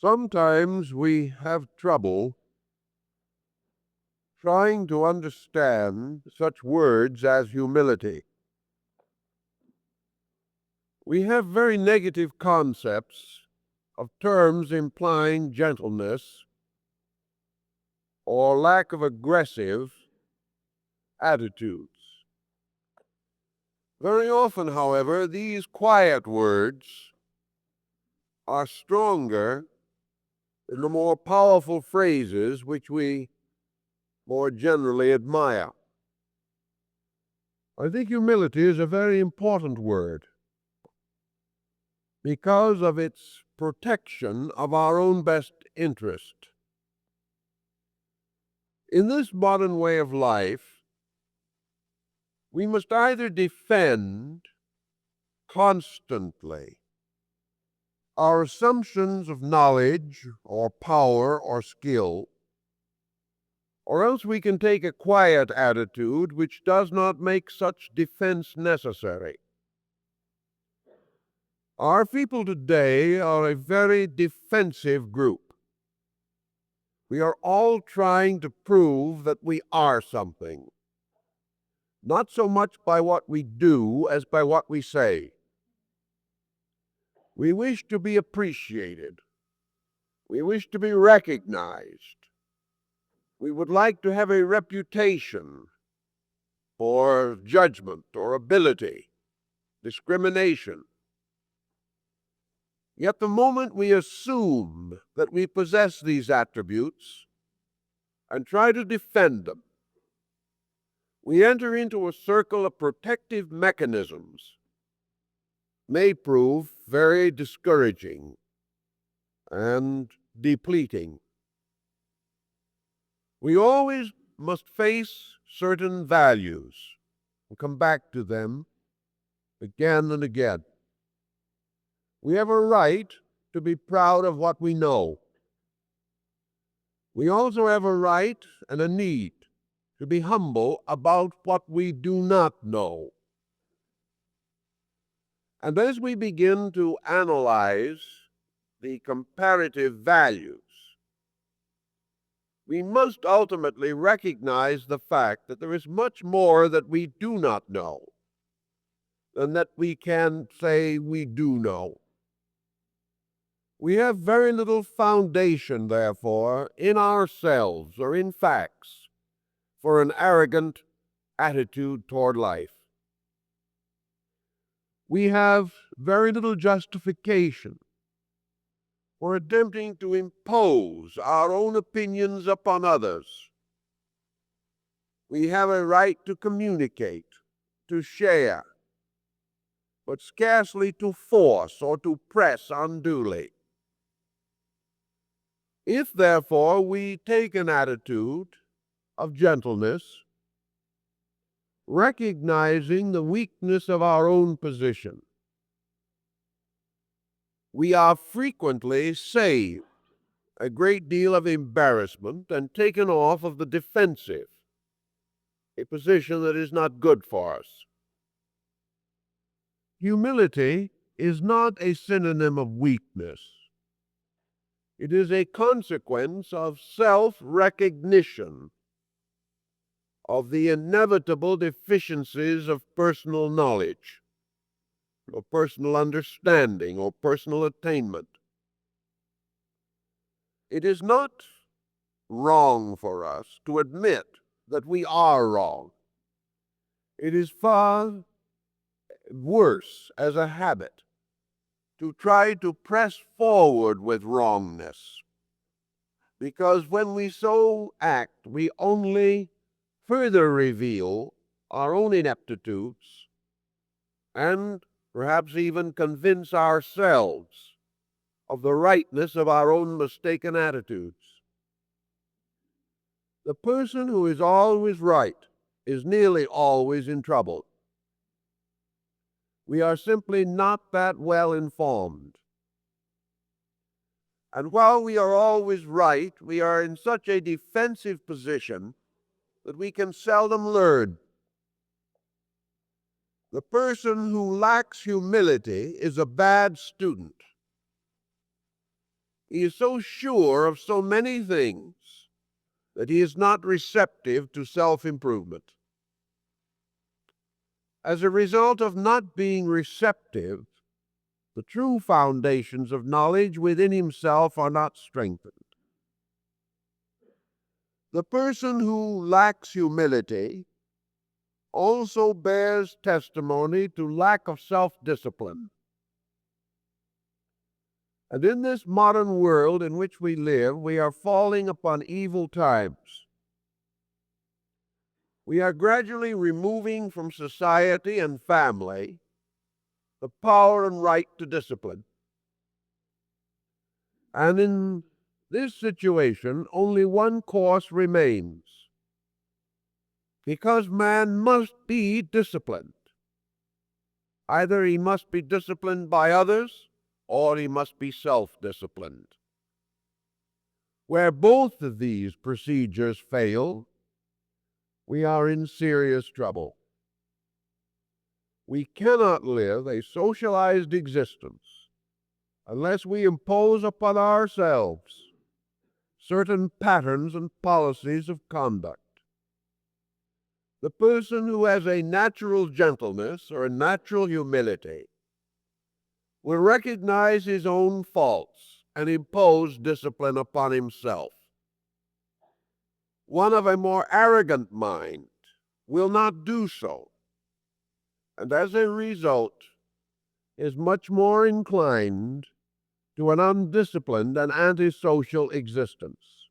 Sometimes we have trouble trying to understand such words as humility. We have very negative concepts of terms implying gentleness or lack of aggressive attitudes. Very often, however, these quiet words are stronger than the more powerful phrases which we more generally admire. I think humility is a very important word because of its protection of our own best interest. In this modern way of life, we must either defend constantly our assumptions of knowledge or power or skill, or else we can take a quiet attitude which does not make such defense necessary. Our people today are a very defensive group. We are all trying to prove that we are something, not so much by what we do as by what we say. We wish to be appreciated. We wish to be recognized. We would like to have a reputation for judgment or ability, discrimination. Yet the moment we assume that we possess these attributes and try to defend them, we enter into a circle of protective mechanisms may prove very discouraging and depleting. We always must face certain values and come back to them again and again. We have a right to be proud of what we know. We also have a right and a need to be humble about what we do not know. And as we begin to analyze the comparative values, we must ultimately recognize the fact that there is much more that we do not know than that we can say we do know. We have very little foundation, therefore, in ourselves or in facts for an arrogant attitude toward life. We have very little justification for attempting to impose our own opinions upon others. We have a right to communicate, to share, but scarcely to force or to press unduly. If, therefore, we take an attitude of gentleness, recognizing the weakness of our own position, we are frequently saved a great deal of embarrassment and taken off of the defensive, a position that is not good for us. Humility is not a synonym of weakness. It is a consequence of self-recognition of the inevitable deficiencies of personal knowledge, or personal understanding, or personal attainment. It is not wrong for us to admit that we are wrong. It is far worse as a habit to try to press forward with wrongness, because when we so act, we only further reveal our own ineptitudes and perhaps even convince ourselves of the rightness of our own mistaken attitudes. The person who is always right is nearly always in trouble. We are simply not that well informed. And while we are always right, we are in such a defensive position that we can seldom learn. The person who lacks humility is a bad student. He is so sure of so many things that he is not receptive to self-improvement. As a result of not being receptive, the true foundations of knowledge within himself are not strengthened. The person who lacks humility also bears testimony to lack of self-discipline. And in this modern world in which we live, we are falling upon evil times. We are gradually removing from society and family the power and right to discipline. And in this situation, only one course remains. Because man must be disciplined. Either he must be disciplined by others, or he must be self-disciplined. Where both of these procedures fail, we are in serious trouble. We cannot live a socialized existence unless we impose upon ourselves certain patterns and policies of conduct. The person who has a natural gentleness or a natural humility will recognize his own faults and impose discipline upon himself. One of a more arrogant mind will not do so, and as a result is much more inclined to an undisciplined and antisocial existence.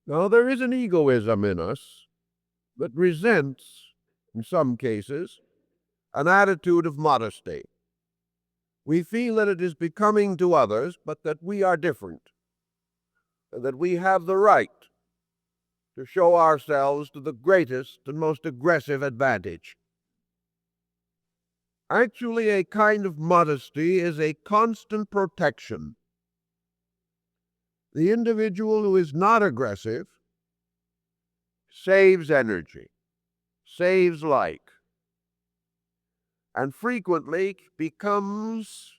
Now, there is an egoism in us that resents, in some cases, an attitude of modesty. We feel that it is becoming to others, but that we are different, and that we have the right to show ourselves to the greatest and most aggressive advantage. Actually, a kind of modesty is a constant protection. The individual who is not aggressive saves energy, saves life, and frequently becomes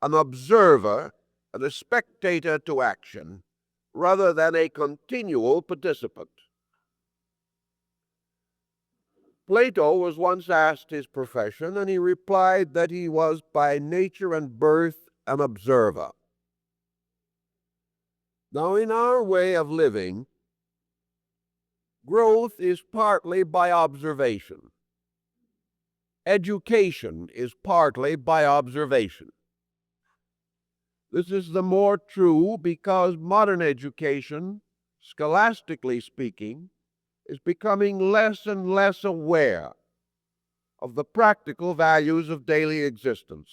an observer and a spectator to action rather than a continual participant. Plato was once asked his profession, and he replied that he was by nature and birth an observer. Now, in our way of living, growth is partly by observation. Education is partly by observation. This is the more true because modern education, scholastically speaking, is becoming less and less aware of the practical values of daily existence.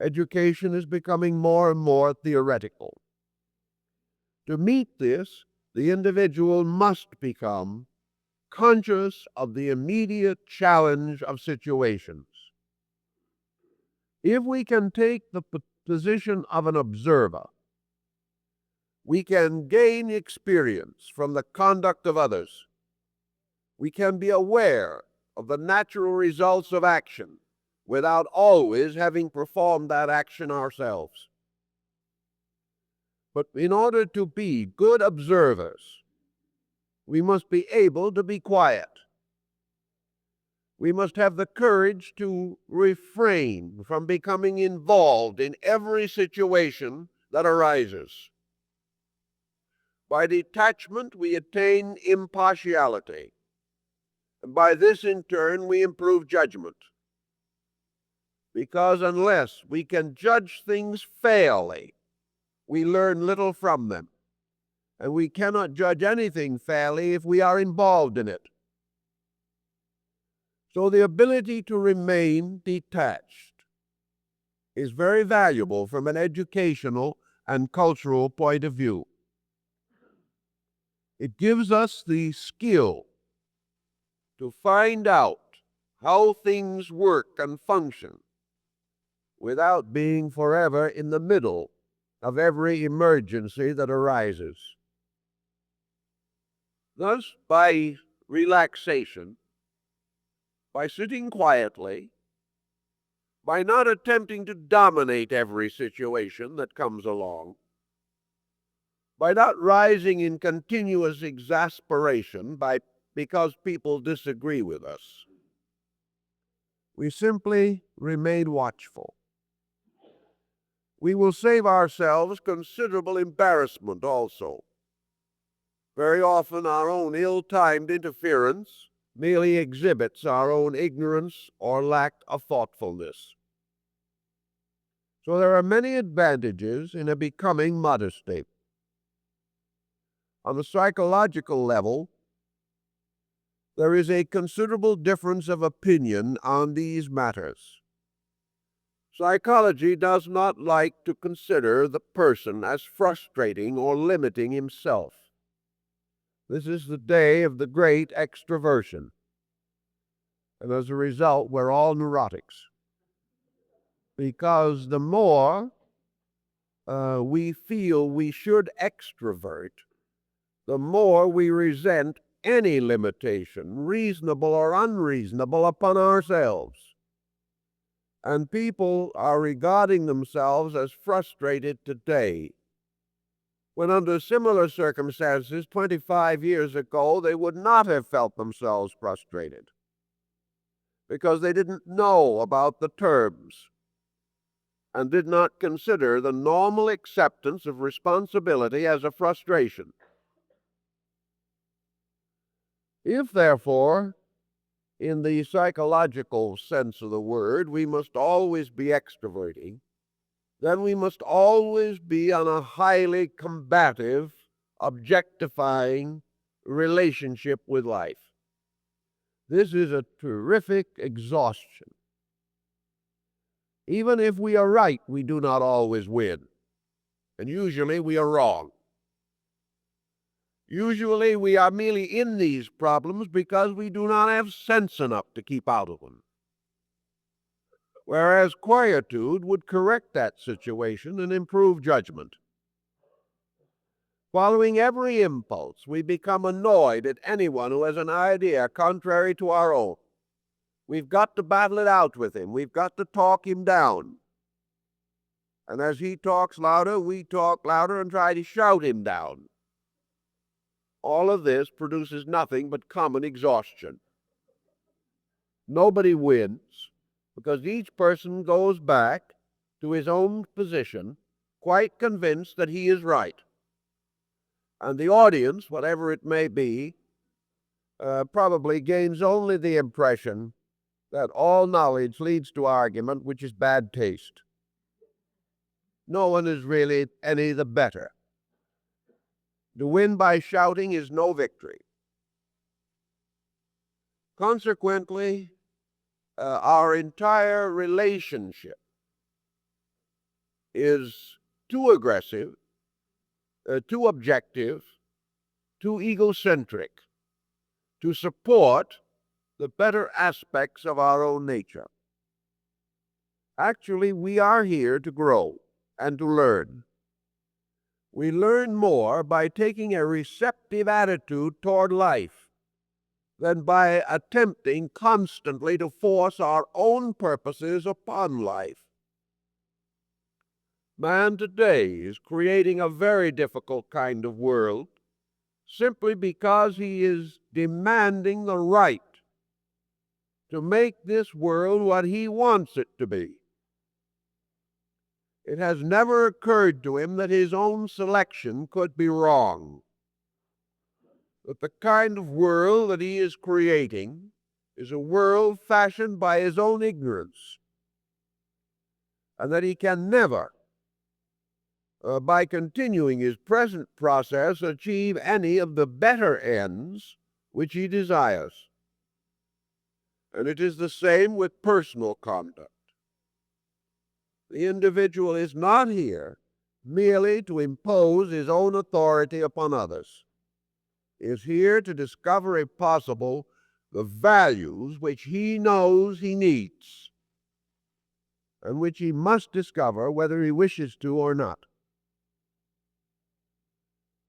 Education is becoming more and more theoretical. To meet this, the individual must become conscious of the immediate challenge of situations. If we can take the position of an observer, we can gain experience from the conduct of others. We can be aware of the natural results of action without always having performed that action ourselves. But in order to be good observers, we must be able to be quiet. We must have the courage to refrain from becoming involved in every situation that arises. By detachment, we attain impartiality. And by this, in turn, we improve judgment. Because unless we can judge things fairly, we learn little from them. And we cannot judge anything fairly if we are involved in it. So the ability to remain detached is very valuable from an educational and cultural point of view. It gives us the skill to find out how things work and function without being forever in the middle of every emergency that arises. Thus, by relaxation, by sitting quietly, by not attempting to dominate every situation that comes along, by not rising in continuous exasperation because people disagree with us. We simply remain watchful. We will save ourselves considerable embarrassment also. Very often our own ill-timed interference merely exhibits our own ignorance or lack of thoughtfulness. So there are many advantages in a becoming modesty. On the psychological level, there is a considerable difference of opinion on these matters. Psychology does not like to consider the person as frustrating or limiting himself. This is the day of the great extroversion. And as a result, we're all neurotics. Because the more we feel we should extrovert, the more we resent any limitation, reasonable or unreasonable, upon ourselves. And people are regarding themselves as frustrated today, when under similar circumstances 25 years ago they would not have felt themselves frustrated, because they didn't know about the terms and did not consider the normal acceptance of responsibility as a frustration. If, therefore, in the psychological sense of the word, we must always be extroverting, then we must always be on a highly combative, objectifying relationship with life. This is a terrific exhaustion. Even if we are right, we do not always win, and usually we are wrong. Usually we are merely in these problems because we do not have sense enough to keep out of them. Whereas quietude would correct that situation and improve judgment. Following every impulse, we become annoyed at anyone who has an idea contrary to our own. We've got to battle it out with him. We've got to talk him down. And as he talks louder, we talk louder and try to shout him down. All of this produces nothing but common exhaustion. Nobody wins, because each person goes back to his own position quite convinced that he is right. And the audience, whatever it may be, probably gains only the impression that all knowledge leads to argument, which is bad taste. No one is really any the better. To win by shouting is no victory. Consequently, our entire relationship is too aggressive, too objective, too egocentric to support the better aspects of our own nature. Actually, we are here to grow and to learn. We learn more by taking a receptive attitude toward life than by attempting constantly to force our own purposes upon life. Man today is creating a very difficult kind of world simply because he is demanding the right to make this world what he wants it to be. It has never occurred to him that his own selection could be wrong, that the kind of world that he is creating is a world fashioned by his own ignorance, and that he can never, by continuing his present process, achieve any of the better ends which he desires. And it is the same with personal conduct. The individual is not here merely to impose his own authority upon others. He is here to discover, if possible, the values which he knows he needs, and which he must discover whether he wishes to or not.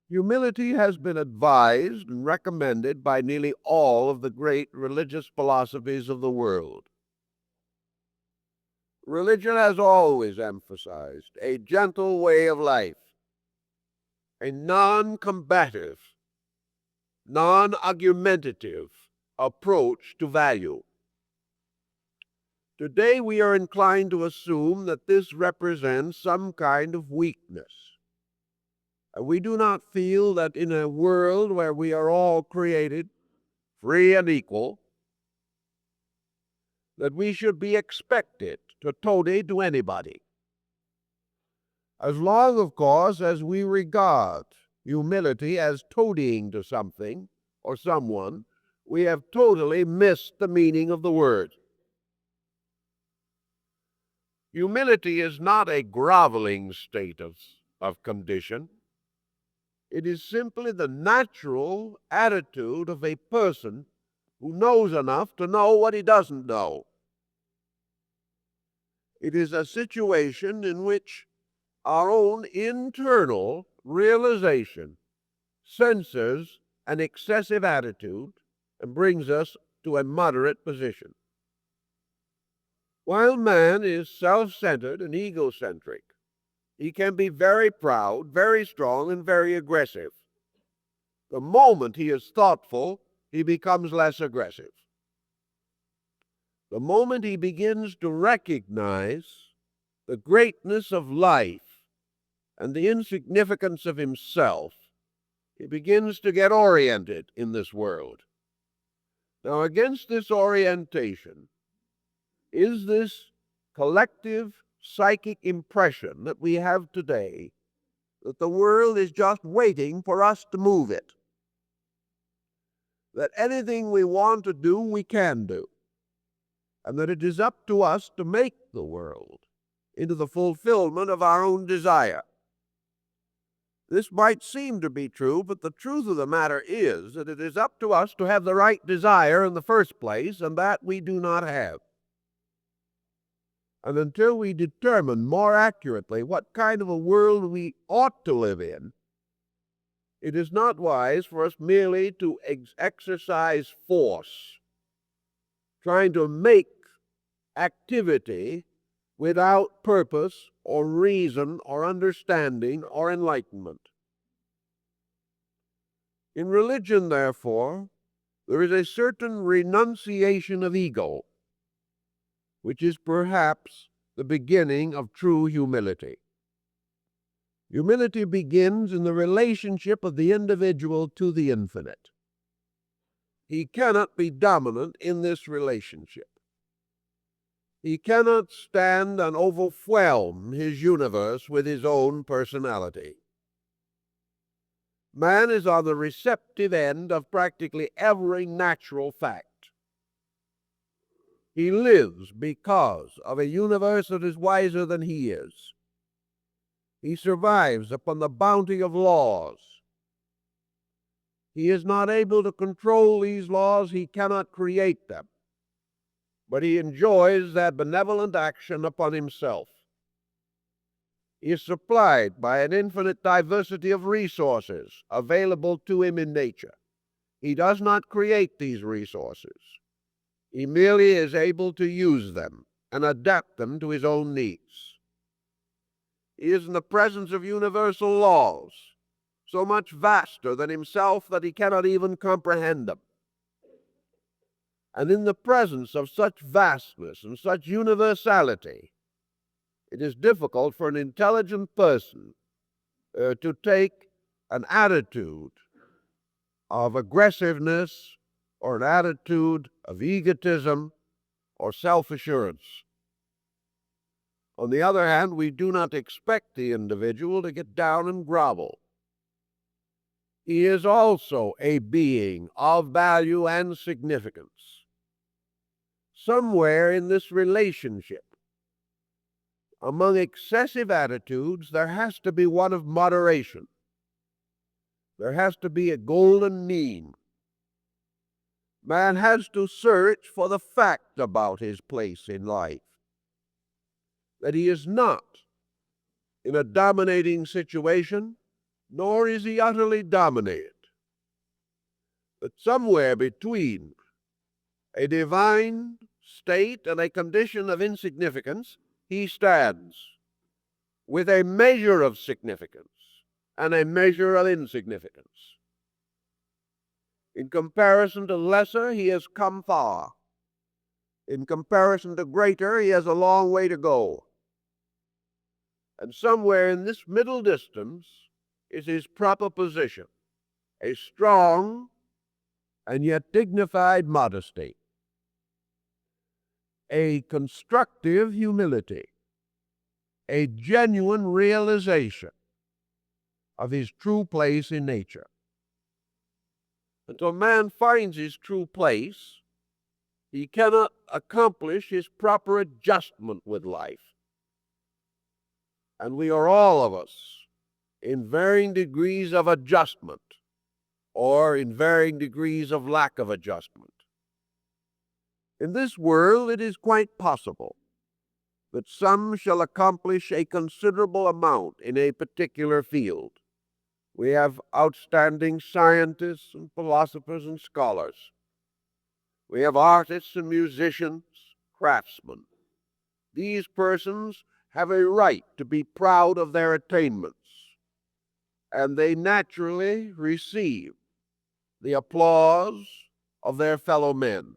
Humility has been advised and recommended by nearly all of the great religious philosophies of the world. Religion has always emphasized a gentle way of life, a non-combative, non-argumentative approach to value. Today we are inclined to assume that this represents some kind of weakness. We do not feel that in a world where we are all created free and equal, that we should be expected to toady to anybody. As long, of course, as we regard humility as toadying to something or someone, we have totally missed the meaning of the word. Humility is not a groveling state of condition. It is simply the natural attitude of a person who knows enough to know what he doesn't know. It is a situation in which our own internal realization censors an excessive attitude and brings us to a moderate position. While man is self-centered and egocentric, he can be very proud, very strong, and very aggressive. The moment he is thoughtful, he becomes less aggressive. The moment he begins to recognize the greatness of life and the insignificance of himself, he begins to get oriented in this world. Now, against this orientation is this collective psychic impression that we have today that the world is just waiting for us to move it. That anything we want to do, we can do. And that it is up to us to make the world into the fulfillment of our own desire. This might seem to be true, but the truth of the matter is that it is up to us to have the right desire in the first place, and that we do not have. And until we determine more accurately what kind of a world we ought to live in, it is not wise for us merely to exercise force, trying to make activity without purpose or reason or understanding or enlightenment. In religion, therefore, there is a certain renunciation of ego, which is perhaps the beginning of true humility. Humility begins in the relationship of the individual to the infinite. He cannot be dominant in this relationship. He cannot stand and overwhelm his universe with his own personality. Man is on the receptive end of practically every natural fact. He lives because of a universe that is wiser than he is. He survives upon the bounty of laws. He is not able to control these laws. He cannot create them. But he enjoys that benevolent action upon himself. He is supplied by an infinite diversity of resources available to him in nature. He does not create these resources. He merely is able to use them and adapt them to his own needs. He is in the presence of universal laws, so much vaster than himself that he cannot even comprehend them. And in the presence of such vastness and such universality, it is difficult for an intelligent person to take an attitude of aggressiveness or an attitude of egotism or self-assurance. On the other hand, we do not expect the individual to get down and grovel. He is also a being of value and significance. Somewhere in this relationship, among excessive attitudes, there has to be one of moderation. There has to be a golden mean. Man has to search for the fact about his place in life, that he is not in a dominating situation, nor is he utterly dominated, but somewhere between a divine state and a condition of insignificance, he stands with a measure of significance and a measure of insignificance. In comparison to lesser, he has come far. In comparison to greater, he has a long way to go. And somewhere in this middle distance is his proper position, a strong and yet dignified modesty, a constructive humility, a genuine realization of his true place in nature. Until man finds his true place, he cannot accomplish his proper adjustment with life. And we are all of us in varying degrees of adjustment or in varying degrees of lack of adjustment. In this world, it is quite possible that some shall accomplish a considerable amount in a particular field. We have outstanding scientists and philosophers and scholars. We have artists and musicians, craftsmen. These persons have a right to be proud of their attainments, and they naturally receive the applause of their fellow men.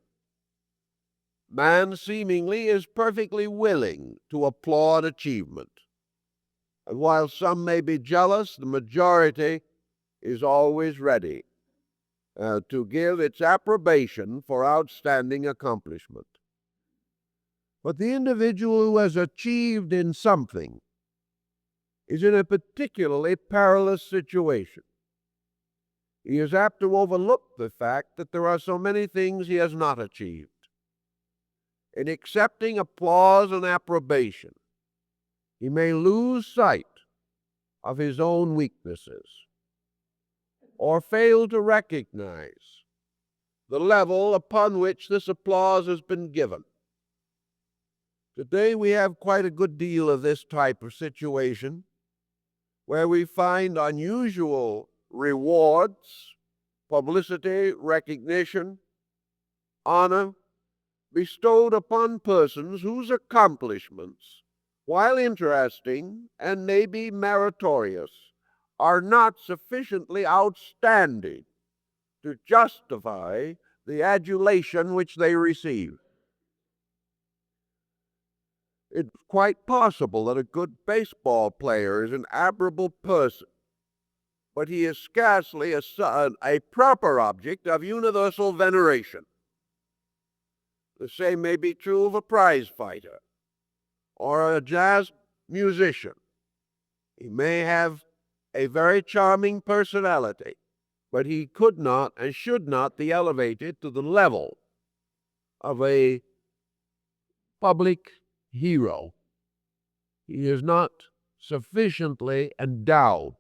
Man seemingly is perfectly willing to applaud achievement. And while some may be jealous, the majority is always ready to give its approbation for outstanding accomplishment. But the individual who has achieved in something is in a particularly perilous situation. He is apt to overlook the fact that there are so many things he has not achieved. In accepting applause and approbation, he may lose sight of his own weaknesses or fail to recognize the level upon which this applause has been given. Today we have quite a good deal of this type of situation where we find unusual rewards, publicity, recognition, honor bestowed upon persons whose accomplishments, while interesting and maybe meritorious, are not sufficiently outstanding to justify the adulation which they receive. It's quite possible that a good baseball player is an admirable person, but he is scarcely a proper object of universal veneration. The same may be true of a prize fighter or a jazz musician. He may have a very charming personality, but he could not and should not be elevated to the level of a public hero. He is not sufficiently endowed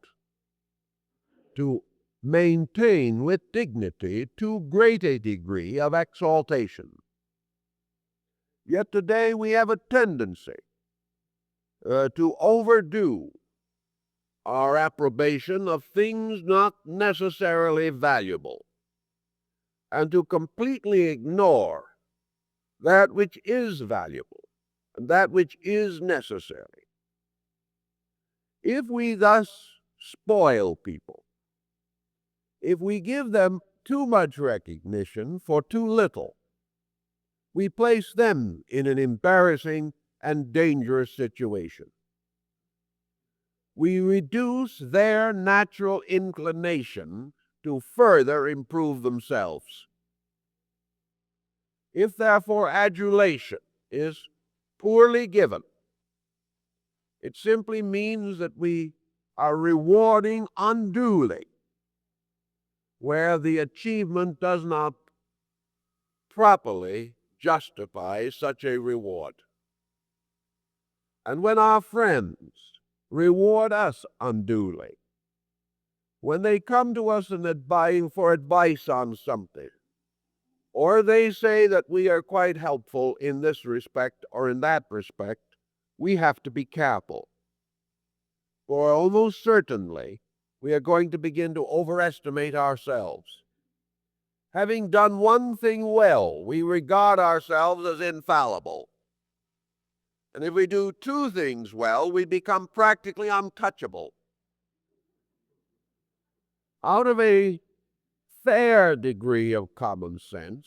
to maintain with dignity too great a degree of exaltation. Yet today we have a tendency to overdo our approbation of things not necessarily valuable, and to completely ignore that which is valuable and that which is necessary. If we thus spoil people, if we give them too much recognition for too little, we place them in an embarrassing and dangerous situation. We reduce their natural inclination to further improve themselves. If therefore adulation is poorly given, it simply means that we are rewarding unduly where the achievement does not properly justify such a reward. And when our friends reward us unduly, when they come to us for advice on something, or they say that we are quite helpful in this respect or in that respect, we have to be careful. For almost certainly, we are going to begin to overestimate ourselves. Having done one thing well, we regard ourselves as infallible. And if we do two things well, we become practically untouchable. Out of a fair degree of common sense,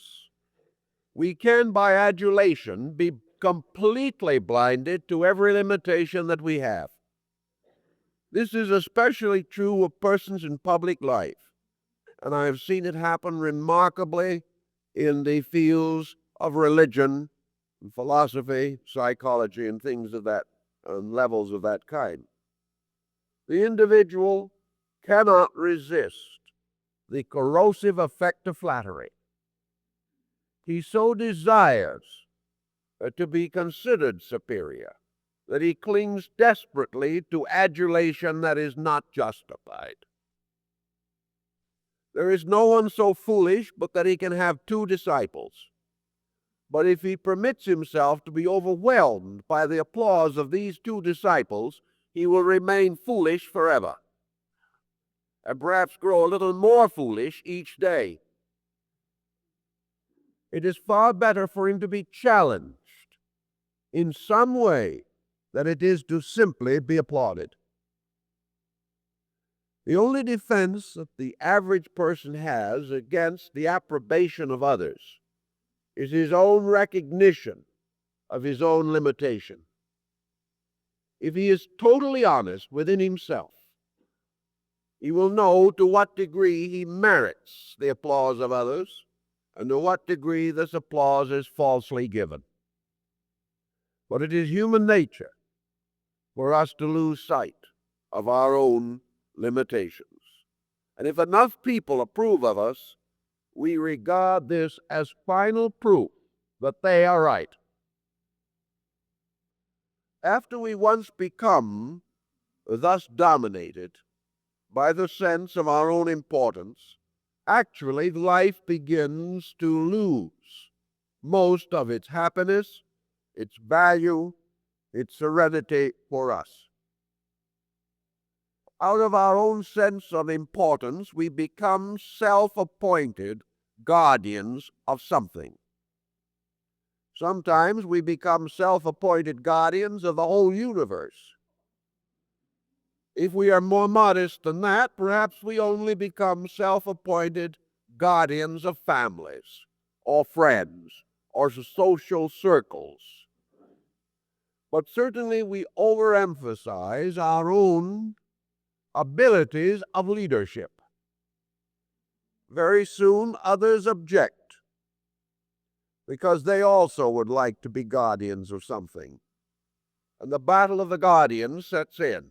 we can, by adulation, be completely blinded to every limitation that we have. This is especially true of persons in public life, and I have seen it happen remarkably in the fields of religion, philosophy, psychology, and things of that, and levels of that kind. The individual cannot resist the corrosive effect of flattery. He so desires to be considered superior that he clings desperately to adulation that is not justified. There is no one so foolish but that he can have two disciples. But if he permits himself to be overwhelmed by the applause of these two disciples, he will remain foolish forever, and perhaps grow a little more foolish each day. It is far better for him to be challenged in some way than it is to simply be applauded. The only defense that the average person has against the approbation of others is his own recognition of his own limitation. If he is totally honest within himself, he will know to what degree he merits the applause of others and to what degree this applause is falsely given. But it is human nature for us to lose sight of our own limitations. And if enough people approve of us, we regard this as final proof that they are right. After we once become thus dominated by the sense of our own importance, actually life begins to lose most of its happiness, its value, its serenity for us. Out of our own sense of importance, we become self-appointed guardians of something. Sometimes we become self-appointed guardians of the whole universe. If we are more modest than that, perhaps we only become self-appointed guardians of families, or friends, or social circles. But certainly we overemphasize our own abilities of leadership. Very soon others object, because they also would like to be guardians of something. And the battle of the guardians sets in.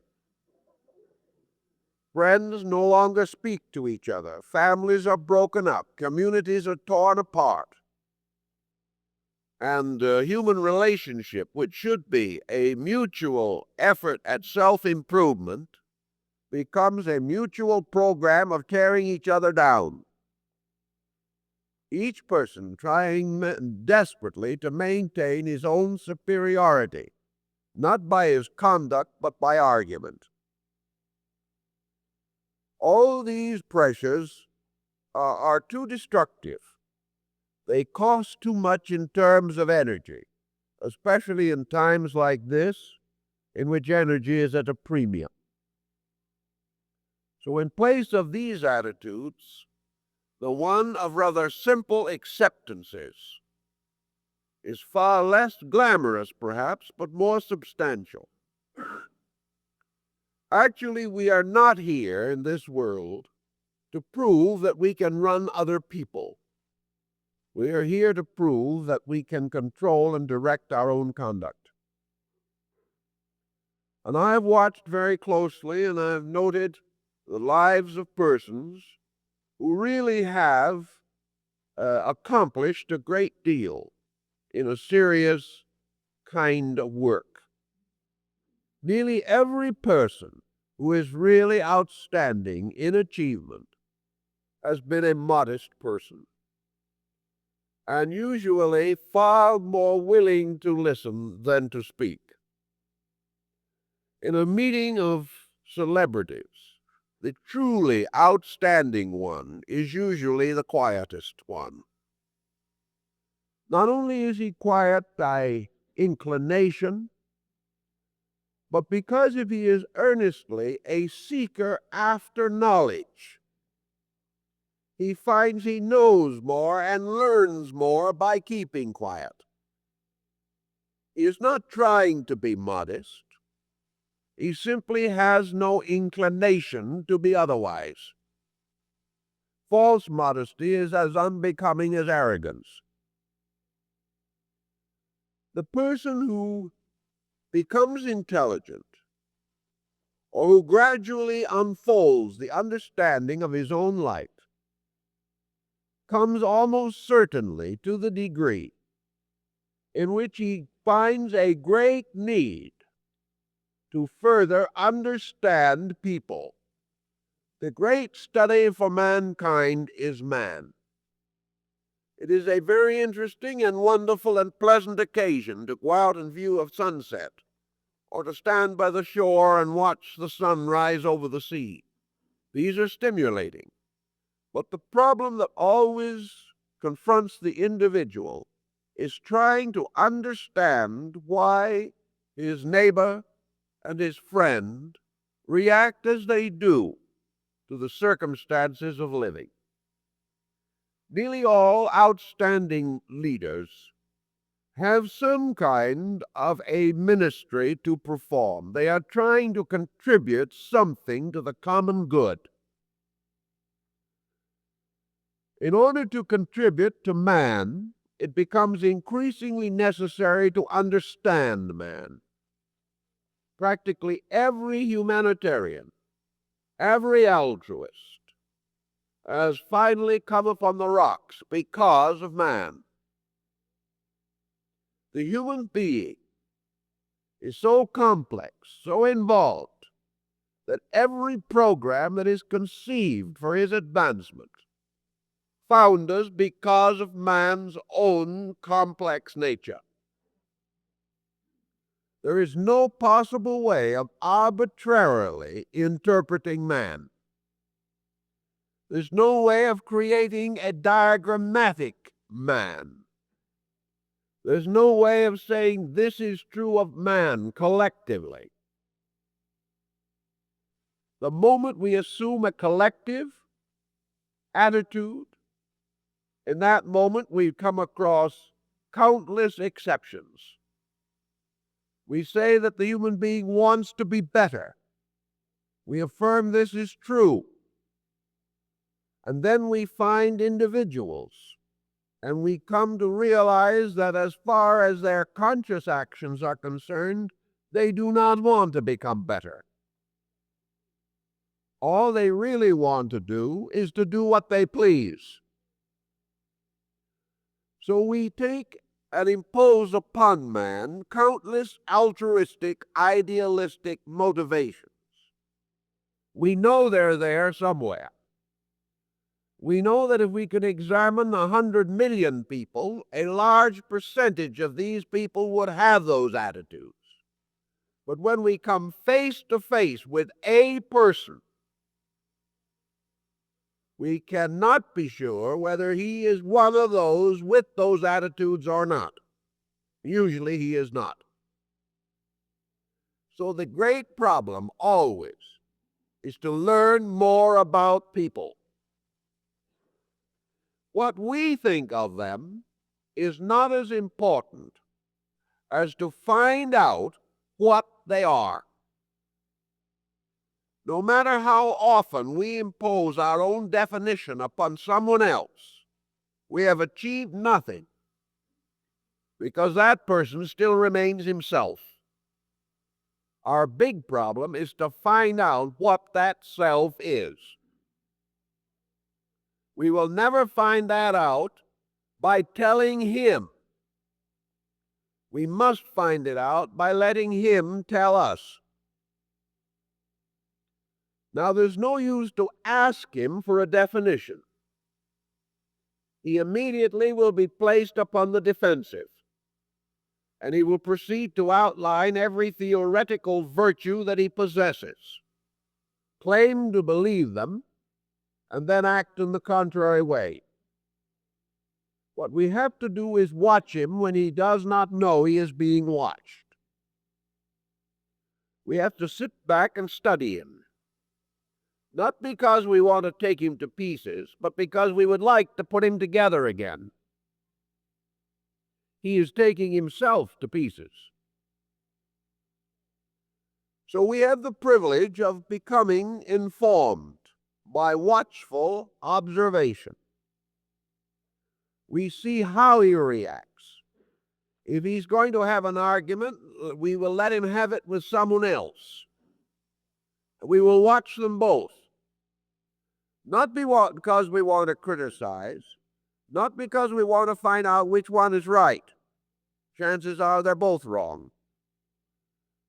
Friends no longer speak to each other. Families are broken up. Communities are torn apart. And human relationship, which should be a mutual effort at self-improvement, becomes a mutual program of tearing each other down. Each person trying desperately to maintain his own superiority, not by his conduct, but by argument. All these pressures are too destructive. They cost too much in terms of energy, especially in times like this, in which energy is at a premium. So in place of these attitudes, the one of rather simple acceptances is far less glamorous, perhaps, but more substantial. Actually, we are not here in this world to prove that we can run other people. We are here to prove that we can control and direct our own conduct. And I have watched very closely, and I have noted the lives of persons who really have accomplished a great deal in a serious kind of work. Nearly every person who is really outstanding in achievement has been a modest person, and usually far more willing to listen than to speak. In a meeting of celebrities, the truly outstanding one is usually the quietest one. Not only is he quiet by inclination, but because if he is earnestly a seeker after knowledge, he finds he knows more and learns more by keeping quiet. He is not trying to be modest. He simply has no inclination to be otherwise. False modesty is as unbecoming as arrogance. The person who becomes intelligent, or who gradually unfolds the understanding of his own life, comes almost certainly to the degree in which he finds a great need to further understand people. The great study for mankind is man. It is a very interesting and wonderful and pleasant occasion to go out and view a sunset, or to stand by the shore and watch the sun rise over the sea. These are stimulating. But the problem that always confronts the individual is trying to understand why his neighbor and his friend react as they do to the circumstances of living. Nearly all outstanding leaders have some kind of a ministry to perform. They are trying to contribute something to the common good. In order to contribute to man, it becomes increasingly necessary to understand man. Practically every humanitarian, every altruist, has finally come upon the rocks because of man. The human being is so complex, so involved, that every program that is conceived for his advancement founders because of man's own complex nature. There is no possible way of arbitrarily interpreting man. There's no way of creating a diagrammatic man. There's no way of saying this is true of man collectively. The moment we assume a collective attitude, in that moment we come across countless exceptions. We say that the human being wants to be better. We affirm this is true. And then we find individuals, and we come to realize that as far as their conscious actions are concerned, they do not want to become better. All they really want to do is to do what they please. So we take and impose upon man countless altruistic, idealistic motivations. We know they're there somewhere. We know that if we could examine 100 million people, a large percentage of these people would have those attitudes. But when we come face to face with a person, we cannot be sure whether he is one of those with those attitudes or not. Usually he is not. So the great problem always is to learn more about people. What we think of them is not as important as to find out what they are. No matter how often we impose our own definition upon someone else, we have achieved nothing, because that person still remains himself. Our big problem is to find out what that self is. We will never find that out by telling him. We must find it out by letting him tell us. Now, there's no use to ask him for a definition. He immediately will be placed upon the defensive, and he will proceed to outline every theoretical virtue that he possesses, claim to believe them, and then act in the contrary way. What we have to do is watch him when he does not know he is being watched. We have to sit back and study him. Not because we want to take him to pieces, but because we would like to put him together again. He is taking himself to pieces. So we have the privilege of becoming informed by watchful observation. We see how he reacts. If he's going to have an argument, we will let him have it with someone else. We will watch them both. Not because we want to criticize, not because we want to find out which one is right. Chances are they're both wrong.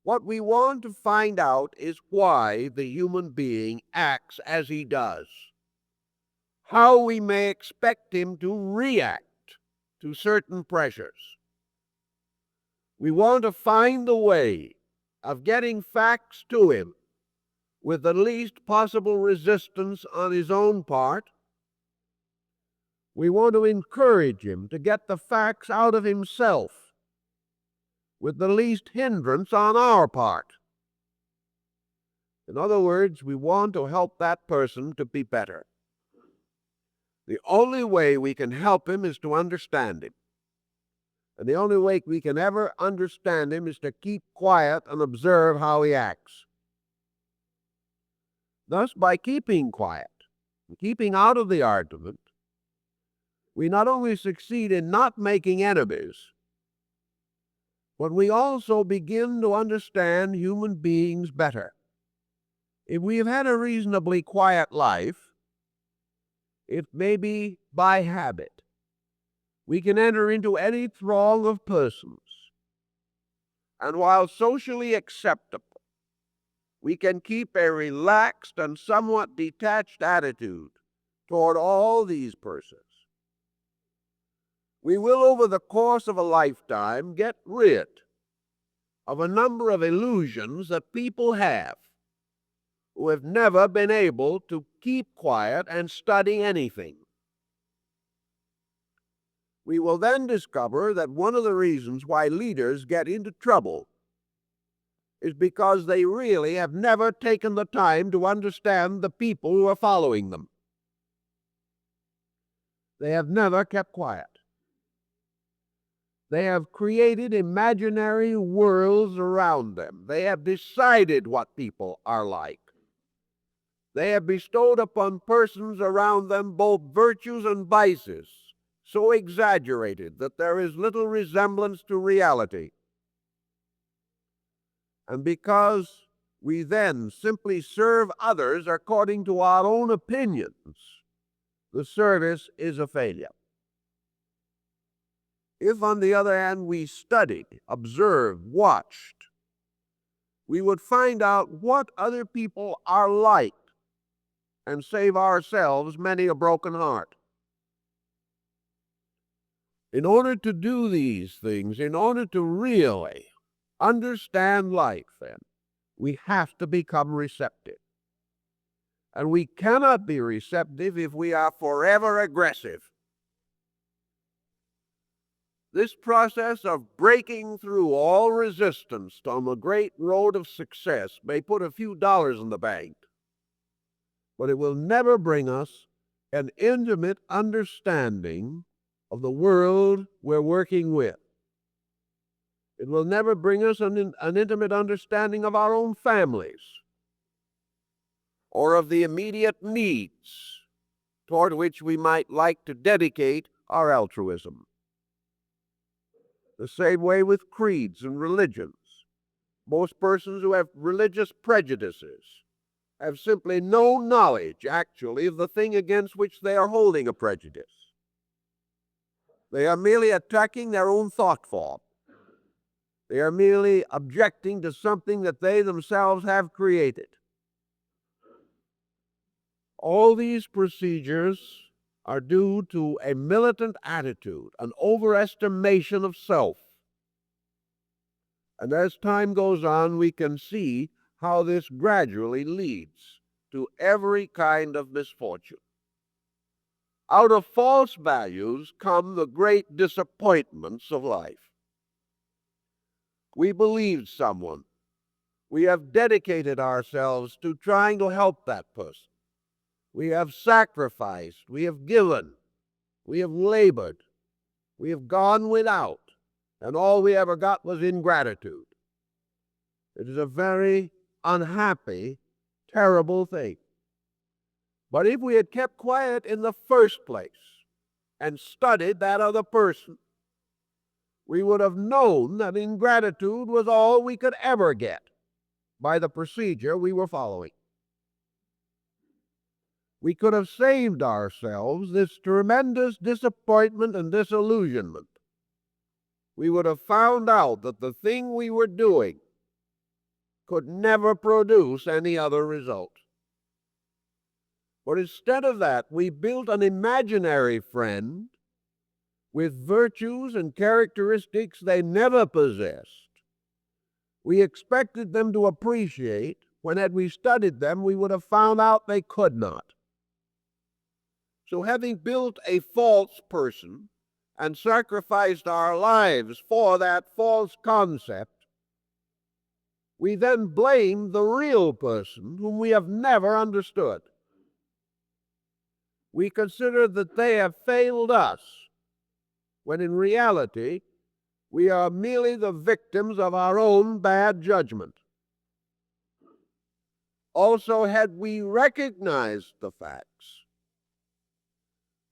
What we want to find out is why the human being acts as he does, how we may expect him to react to certain pressures. We want to find the way of getting facts to him with the least possible resistance on his own part. We want to encourage him to get the facts out of himself with the least hindrance on our part. In other words, we want to help that person to be better. The only way we can help him is to understand him. And the only way we can ever understand him is to keep quiet and observe how he acts. Thus, by keeping quiet, keeping out of the argument, we not only succeed in not making enemies, but we also begin to understand human beings better. If we have had a reasonably quiet life, it may be by habit. We can enter into any throng of persons, and while socially acceptable, we can keep a relaxed and somewhat detached attitude toward all these persons. We will, over the course of a lifetime, get rid of a number of illusions that people have who have never been able to keep quiet and study anything. We will then discover that one of the reasons why leaders get into trouble is because they really have never taken the time to understand the people who are following them. They have never kept quiet. They have created imaginary worlds around them. They have decided what people are like. They have bestowed upon persons around them both virtues and vices, so exaggerated that there is little resemblance to reality. And because we then simply serve others according to our own opinions, the service is a failure. If, on the other hand, we studied, observed, watched, we would find out what other people are like and save ourselves many a broken heart. In order to do these things, in order to really understand life, then, we have to become receptive. And we cannot be receptive if we are forever aggressive. This process of breaking through all resistance on the great road of success may put a few dollars in the bank, but it will never bring us an intimate understanding of the world we're working with. It will never bring us an intimate understanding of our own families or of the immediate needs toward which we might like to dedicate our altruism. The same way with creeds and religions. Most persons who have religious prejudices have simply no knowledge, actually, of the thing against which they are holding a prejudice. They are merely attacking their own thought form. They are merely objecting to something that they themselves have created. All these procedures are due to a militant attitude, an overestimation of self. And as time goes on, we can see how this gradually leads to every kind of misfortune. Out of false values come the great disappointments of life. We believed someone. We have dedicated ourselves to trying to help that person. We have sacrificed. We have given. We have labored. We have gone without. And all we ever got was ingratitude. It is a very unhappy, terrible thing. But if we had kept quiet in the first place and studied that other person, we would have known that ingratitude was all we could ever get by the procedure we were following. We could have saved ourselves this tremendous disappointment and disillusionment. We would have found out that the thing we were doing could never produce any other result. But instead of that, we built an imaginary friend with virtues and characteristics they never possessed. We expected them to appreciate when, had we studied them, we would have found out they could not. So having built a false person and sacrificed our lives for that false concept, we then blame the real person whom we have never understood. We consider that they have failed us, when in reality we are merely the victims of our own bad judgment. Also, had we recognized the facts,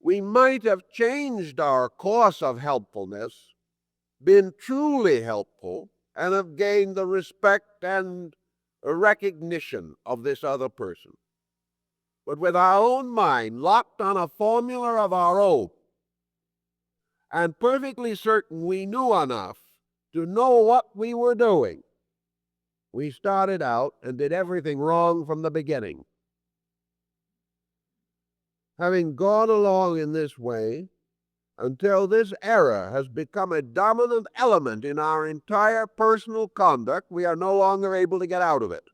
we might have changed our course of helpfulness, been truly helpful, and have gained the respect and recognition of this other person. But with our own mind locked on a formula of our own, and perfectly certain we knew enough to know what we were doing, we started out and did everything wrong from the beginning. Having gone along in this way until this error has become a dominant element in our entire personal conduct, we are no longer able to get out of it.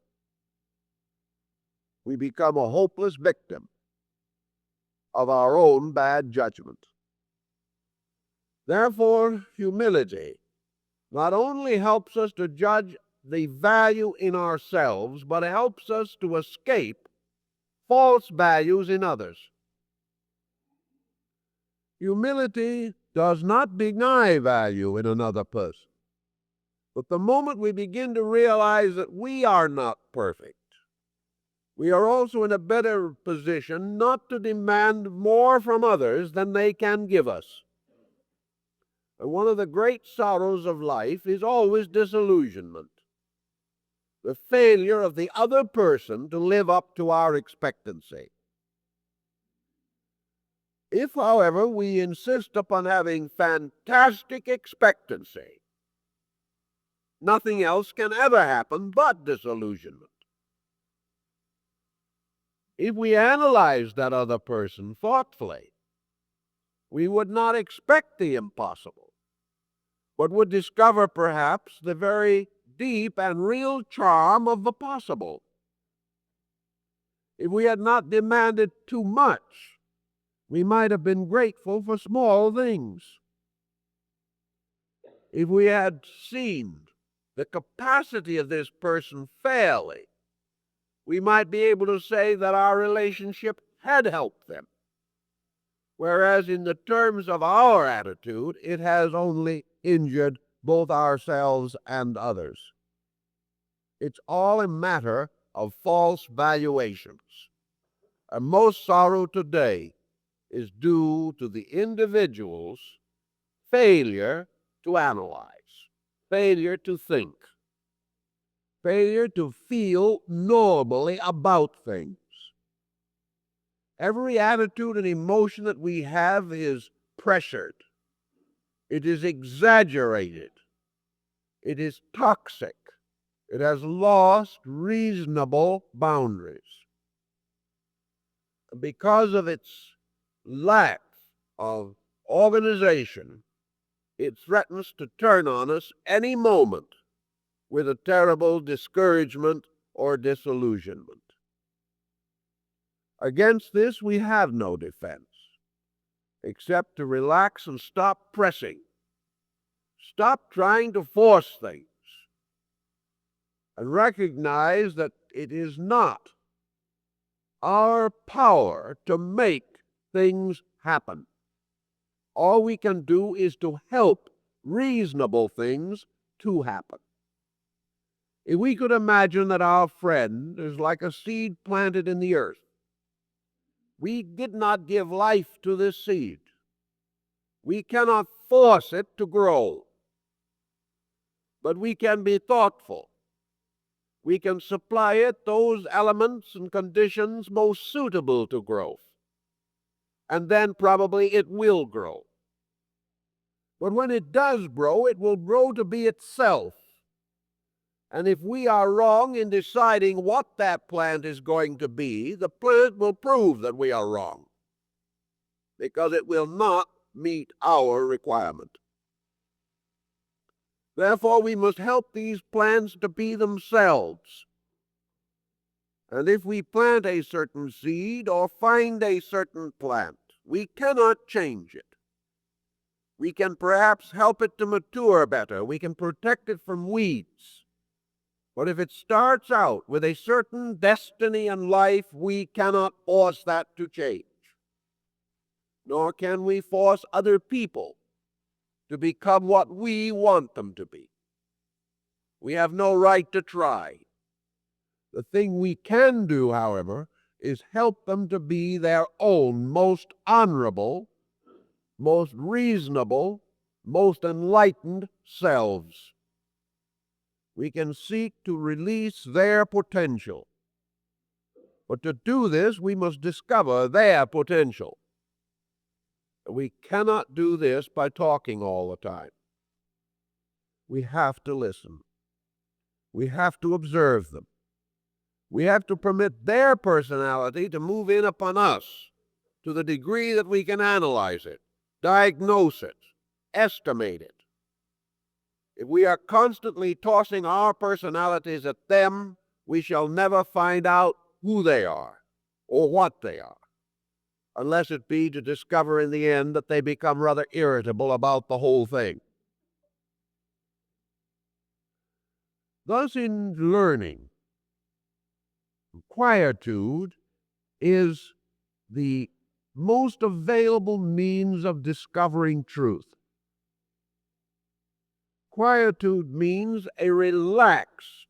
We become a hopeless victim of our own bad judgment. Therefore, humility not only helps us to judge the value in ourselves, but it helps us to escape false values in others. Humility does not deny value in another person. But the moment we begin to realize that we are not perfect, we are also in a better position not to demand more from others than they can give us. And one of the great sorrows of life is always disillusionment, the failure of the other person to live up to our expectancy. If, however, we insist upon having fantastic expectancy, nothing else can ever happen but disillusionment. If we analyze that other person thoughtfully, we would not expect the impossible, but would discover perhaps the very deep and real charm of the possible. If we had not demanded too much, we might have been grateful for small things. If we had seen the capacity of this person fairly, we might be able to say that our relationship had helped them, whereas in the terms of our attitude, it has only injured both ourselves and others. It's all a matter of false valuations. And most sorrow today is due to the individual's failure to analyze, failure to think, failure to feel normally about things. Every attitude and emotion that we have is pressured. It is exaggerated. It is toxic. It has lost reasonable boundaries. Because of its lack of organization, it threatens to turn on us any moment with a terrible discouragement or disillusionment. Against this, we have no defense, except to relax and stop pressing. Stop trying to force things and recognize that it is not our power to make things happen. All we can do is to help reasonable things to happen. If we could imagine that our friend is like a seed planted in the earth, we did not give life to this seed. We cannot force it to grow, but we can be thoughtful. We can supply it those elements and conditions most suitable to growth, and then probably it will grow. But when it does grow, it will grow to be itself. And if we are wrong in deciding what that plant is going to be, the plant will prove that we are wrong, because it will not meet our requirement. Therefore, we must help these plants to be themselves. And if we plant a certain seed or find a certain plant, we cannot change it. We can perhaps help it to mature better. We can protect it from weeds. But if it starts out with a certain destiny in life, we cannot force that to change. Nor can we force other people to become what we want them to be. We have no right to try. The thing we can do, however, is help them to be their own most honorable, most reasonable, most enlightened selves. We can seek to release their potential. But to do this, we must discover their potential. We cannot do this by talking all the time. We have to listen. We have to observe them. We have to permit their personality to move in upon us to the degree that we can analyze it, diagnose it, estimate it. If we are constantly tossing our personalities at them, we shall never find out who they are or what they are, unless it be to discover in the end that they become rather irritable about the whole thing. Thus, in learning, quietude is the most available means of discovering truth. Quietude means a relaxed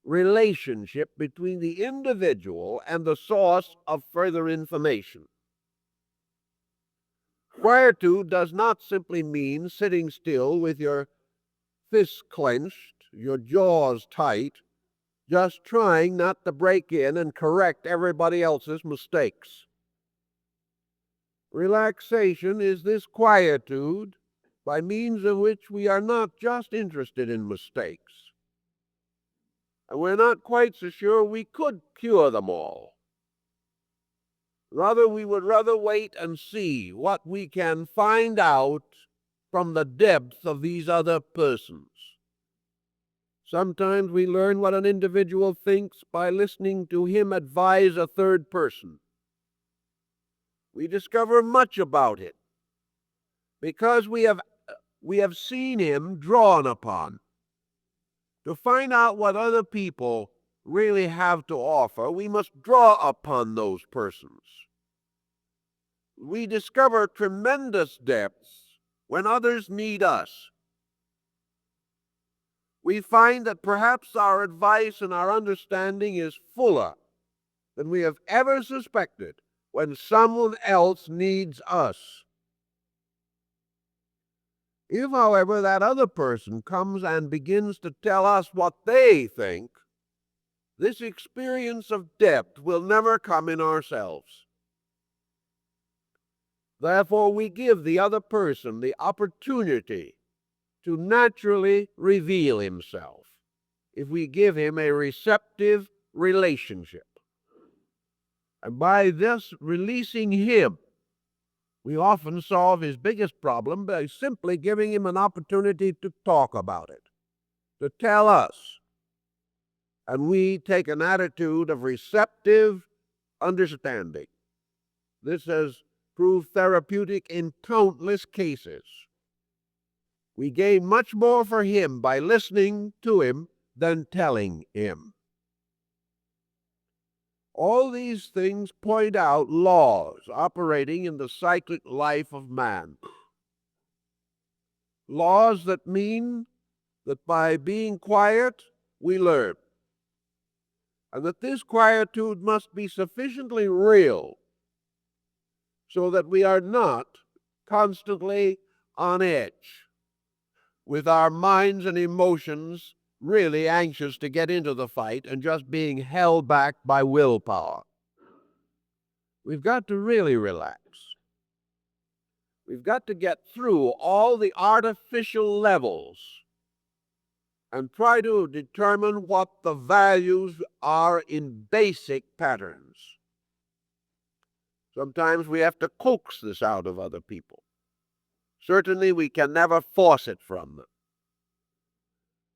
relationship between the individual and the source of further information. Quietude does not simply mean sitting still with your fists clenched, your jaws tight, just trying not to break in and correct everybody else's mistakes. Relaxation is this quietude by means of which we are not just interested in mistakes, and we're not quite so sure we could cure them all. Rather, we would rather wait and see what we can find out from the depths of these other persons. Sometimes we learn what an individual thinks by listening to him advise a third person. We discover much about it because we have seen him drawn upon. To find out what other people really have to offer, we must draw upon those persons. We discover tremendous depths when others need us. We find that perhaps our advice and our understanding is fuller than we have ever suspected when someone else needs us. If, however, that other person comes and begins to tell us what they think, this experience of depth will never come in ourselves. Therefore, we give the other person the opportunity to naturally reveal himself if we give him a receptive relationship. And by this releasing him, we often solve his biggest problem by simply giving him an opportunity to talk about it, to tell us. And we take an attitude of receptive understanding. This has proved therapeutic in countless cases. We gain much more for him by listening to him than telling him. All these things point out laws operating in the psychic life of man. Laws that mean that by being quiet, we learn. And that this quietude must be sufficiently real so that we are not constantly on edge, with our minds and emotions really anxious to get into the fight and just being held back by willpower. We've got to really relax. We've got to get through all the artificial levels and try to determine what the values are in basic patterns. Sometimes we have to coax this out of other people. Certainly we can never force it from them.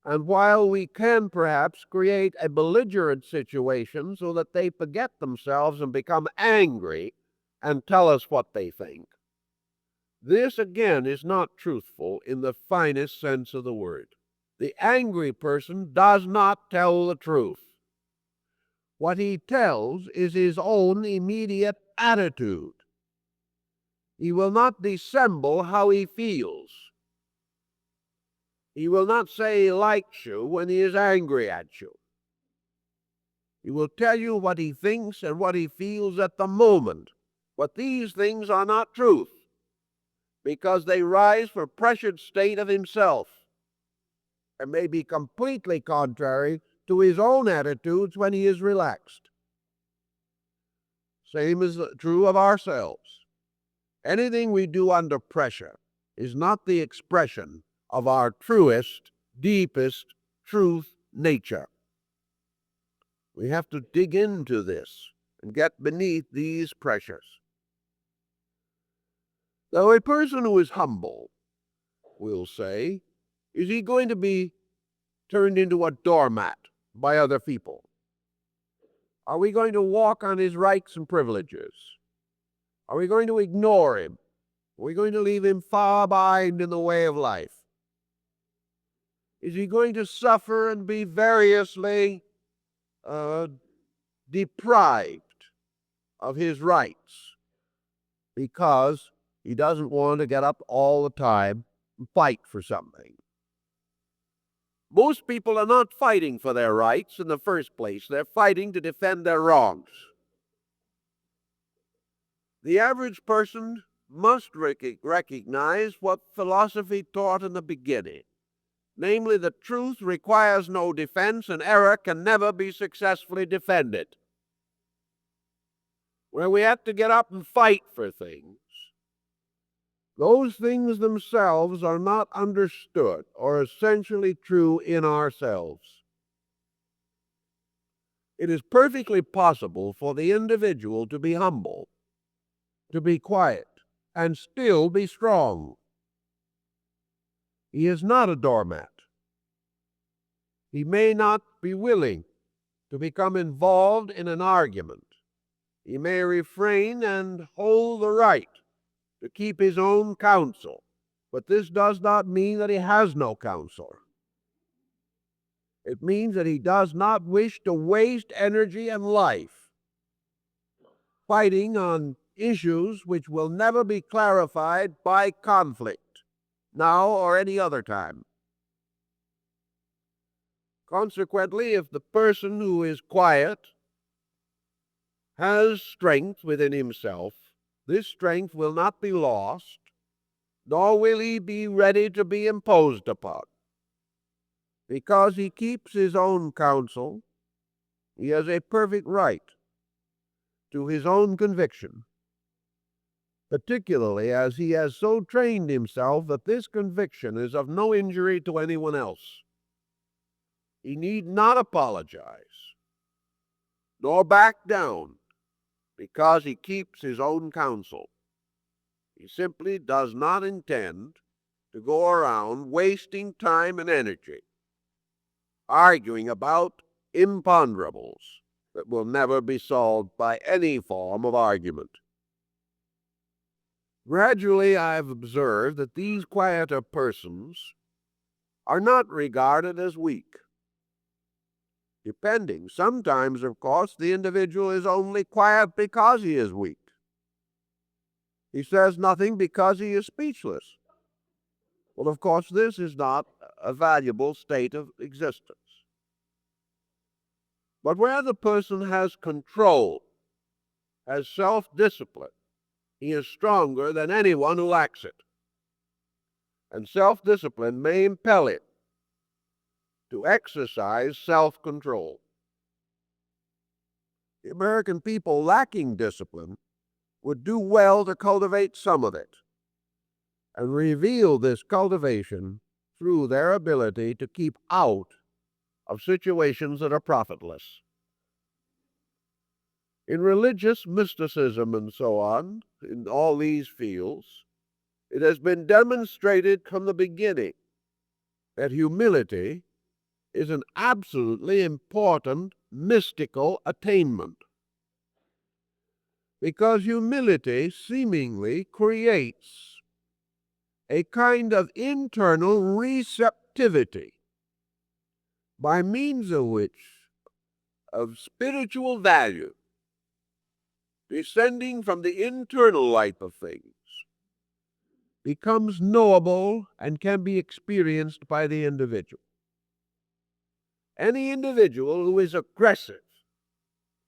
And while we can perhaps create a belligerent situation so that they forget themselves and become angry and tell us what they think, this again is not truthful in the finest sense of the word. The angry person does not tell the truth. What he tells is his own immediate attitude. He will not dissemble how he feels. He will not say he likes you when he is angry at you. He will tell you what he thinks and what he feels at the moment. But these things are not truth, because they rise from a pressured state of himself and may be completely contrary to his own attitudes when he is relaxed. Same is true of ourselves. Anything we do under pressure is not the expression of our truest, deepest truth nature. We have to dig into this and get beneath these pressures. Now, a person who is humble will say, is he going to be turned into a doormat by other people? Are we going to walk on his rights and privileges? Are we going to ignore him? Are we going to leave him far behind in the way of life? Is he going to suffer and be variously deprived of his rights because he doesn't want to get up all the time and fight for something? Most people are not fighting for their rights in the first place. They're fighting to defend their wrongs. The average person must recognize what philosophy taught in the beginning, namely that truth requires no defense and error can never be successfully defended. Where we have to get up and fight for things, those things themselves are not understood or essentially true in ourselves. It is perfectly possible for the individual to be humble, to be quiet, and still be strong. He is not a doormat. He may not be willing to become involved in an argument. He may refrain and hold the right to keep his own counsel, but this does not mean that he has no counsel. It means that he does not wish to waste energy and life fighting on issues which will never be clarified by conflict, now or any other time. Consequently, if the person who is quiet has strength within himself, this strength will not be lost, nor will he be ready to be imposed upon. Because he keeps his own counsel, he has a perfect right to his own conviction, particularly as he has so trained himself that this conviction is of no injury to anyone else. He need not apologize, nor back down, because he keeps his own counsel. He simply does not intend to go around wasting time and energy arguing about imponderables that will never be solved by any form of argument. Gradually, I've observed that these quieter persons are not regarded as weak. Depending. Sometimes, of course, the individual is only quiet because he is weak. He says nothing because he is speechless. Well, of course, this is not a valuable state of existence. But where the person has control, has self-discipline, he is stronger than anyone who lacks it. And self-discipline may impel him to exercise self-control. The American people lacking discipline would do well to cultivate some of it and reveal this cultivation through their ability to keep out of situations that are profitless. In religious mysticism and so on, in all these fields, it has been demonstrated from the beginning that humility is an absolutely important mystical attainment. Because humility seemingly creates a kind of internal receptivity by means of which, of spiritual value, descending from the internal life of things, becomes knowable and can be experienced by the individual. Any individual who is aggressive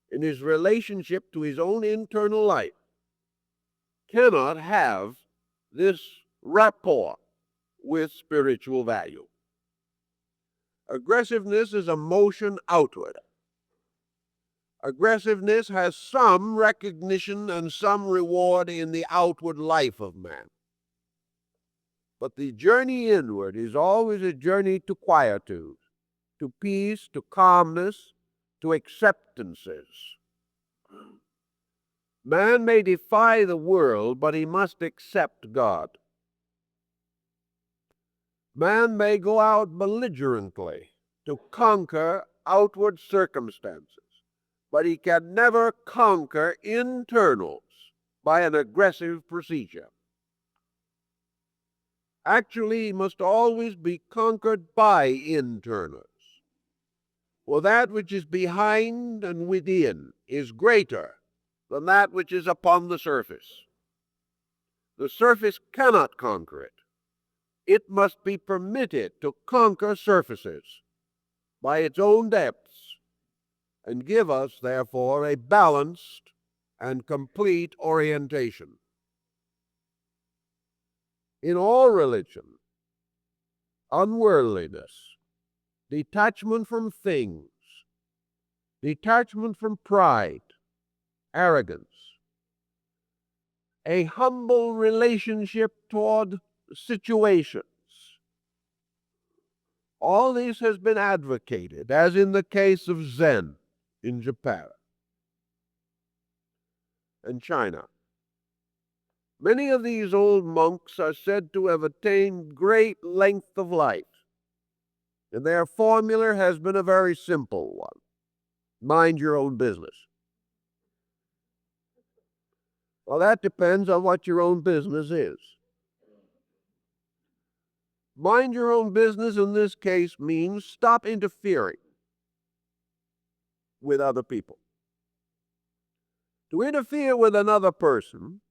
in his relationship to his own internal life cannot have this rapport with spiritual value. Aggressiveness is a motion outward. Aggressiveness has some recognition and some reward in the outward life of man. But the journey inward is always a journey to quietude, to peace, to calmness, to acceptances. Man may defy the world, but he must accept God. Man may go out belligerently to conquer outward circumstances, but he can never conquer internals by an aggressive procedure. Actually, he must always be conquered by internals. For that which is behind and within is greater than that which is upon the surface. The surface cannot conquer it. It must be permitted to conquer surfaces by its own depths and give us, therefore, a balanced and complete orientation. In all religion, unworldliness, detachment from things, detachment from pride, arrogance, a humble relationship toward situations, all this has been advocated, as in the case of Zen in Japan and China. Many of these old monks are said to have attained great length of life, and their formula has been a very simple one: mind your own business. Well, that depends on what your own business is. Mind your own business in this case means stop interfering with other people. To interfere with another person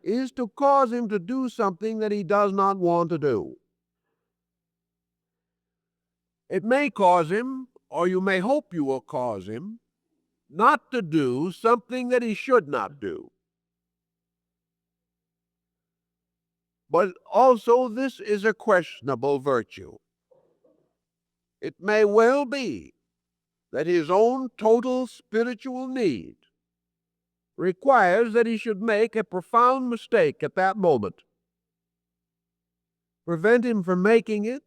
is to cause him to do something that he does not want to do. It may cause him, or you may hope you will cause him, not to do something that he should not do. But also, this is a questionable virtue. It may well be that his own total spiritual need requires that he should make a profound mistake at that moment. Prevent him from making it,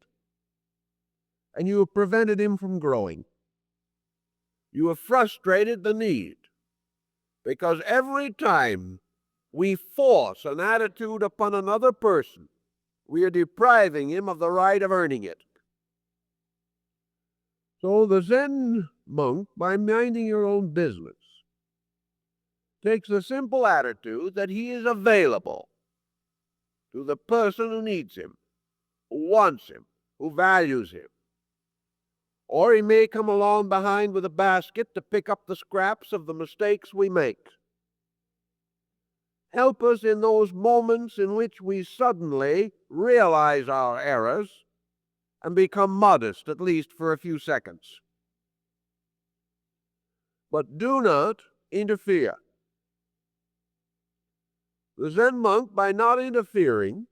and you have prevented him from growing. You have frustrated the need, because every time we force an attitude upon another person, we are depriving him of the right of earning it. So the Zen monk, by minding your own business, takes the simple attitude that he is available to the person who needs him, who wants him, who values him. Or he may come along behind with a basket to pick up the scraps of the mistakes we make. Help us in those moments in which we suddenly realize our errors and become modest, at least for a few seconds. But do not interfere. The Zen monk, by not interfering,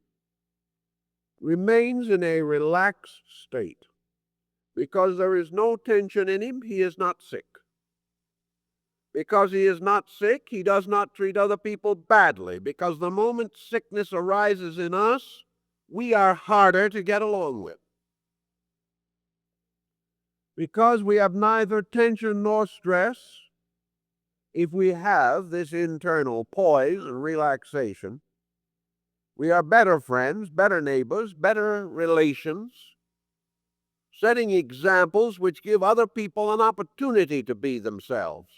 remains in a relaxed state. Because there is no tension in him, he is not sick. Because he is not sick, he does not treat other people badly. Because the moment sickness arises in us, we are harder to get along with. Because we have neither tension nor stress, if we have this internal poise and relaxation, we are better friends, better neighbors, better relations, setting examples which give other people an opportunity to be themselves.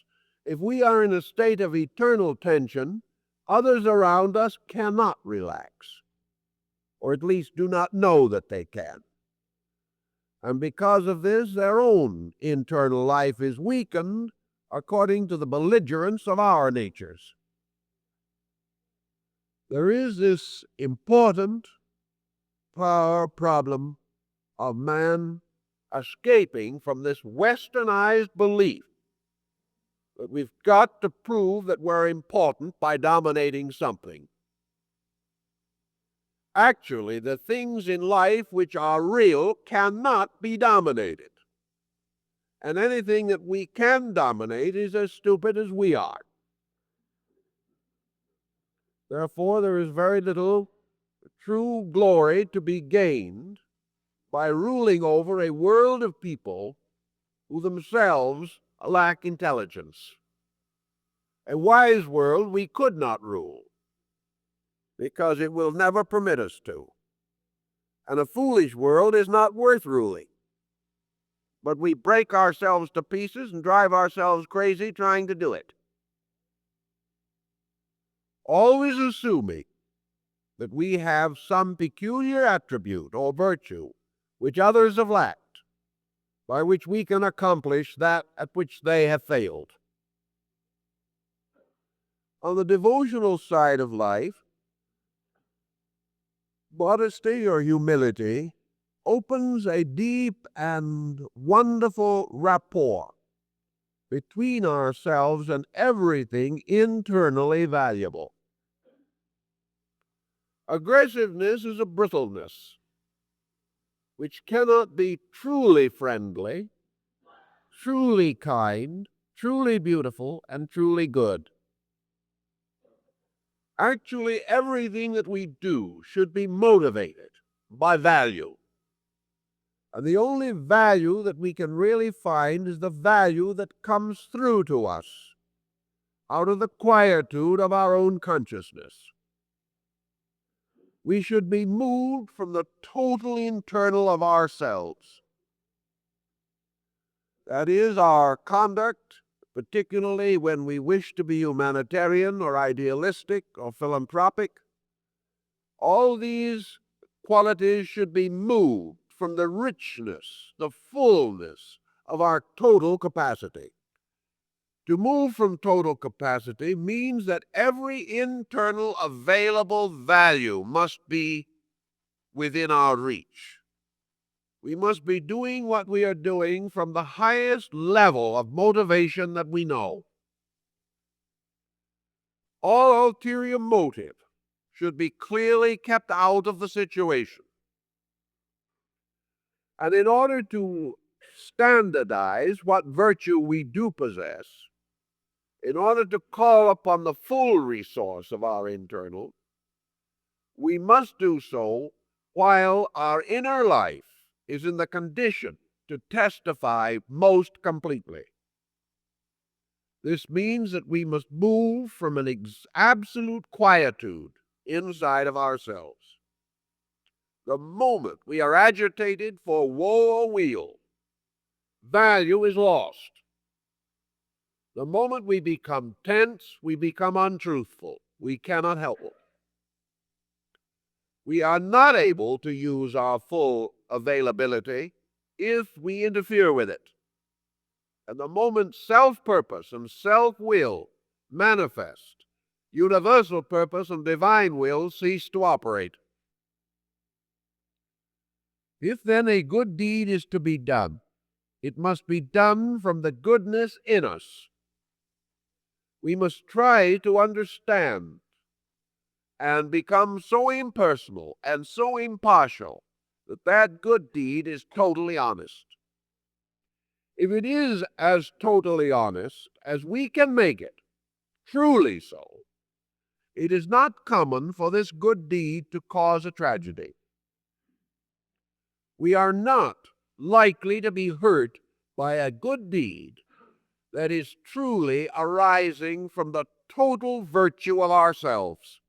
If we are in a state of eternal tension, others around us cannot relax, or at least do not know that they can. And because of this, their own internal life is weakened according to the belligerence of our natures. There is this important power problem of man escaping from this westernized belief that we've got to prove that we're important by dominating something. Actually, the things in life which are real cannot be dominated. And anything that we can dominate is as stupid as we are. Therefore, there is very little true glory to be gained by ruling over a world of people who themselves lack intelligence. A wise world we could not rule, because it will never permit us to. And a foolish world is not worth ruling. But we break ourselves to pieces and drive ourselves crazy trying to do it. Always assuming that we have some peculiar attribute or virtue which others have lacked, by which we can accomplish that at which they have failed. On the devotional side of life, modesty or humility opens a deep and wonderful rapport between ourselves and everything internally valuable. Aggressiveness is a brittleness which cannot be truly friendly, truly kind, truly beautiful, and truly good. Actually, everything that we do should be motivated by value. And the only value that we can really find is the value that comes through to us out of the quietude of our own consciousness. We should be moved from the total internal of ourselves. That is, our conduct, particularly when we wish to be humanitarian or idealistic or philanthropic. All these qualities should be moved from the richness, the fullness of our total capacity. To move from total capacity means that every internal available value must be within our reach. We must be doing what we are doing from the highest level of motivation that we know. All ulterior motive should be clearly kept out of the situation. And in order to standardize what virtue we do possess, in order to call upon the full resource of our internal, we must do so while our inner life is in the condition to testify most completely. This means that we must move from an absolute quietude inside of ourselves. The moment we are agitated for woe or weal, value is lost. The moment we become tense, we become untruthful. We cannot help it. We are not able to use our full availability if we interfere with it. And the moment self-purpose and self-will manifest, universal purpose and divine will cease to operate. If then a good deed is to be done, it must be done from the goodness in us. We must try to understand and become so impersonal and so impartial that that good deed is totally honest. If it is as totally honest as we can make it, truly so, it is not common for this good deed to cause a tragedy. We are not likely to be hurt by a good deed that is truly arising from the total virtue of ourselves.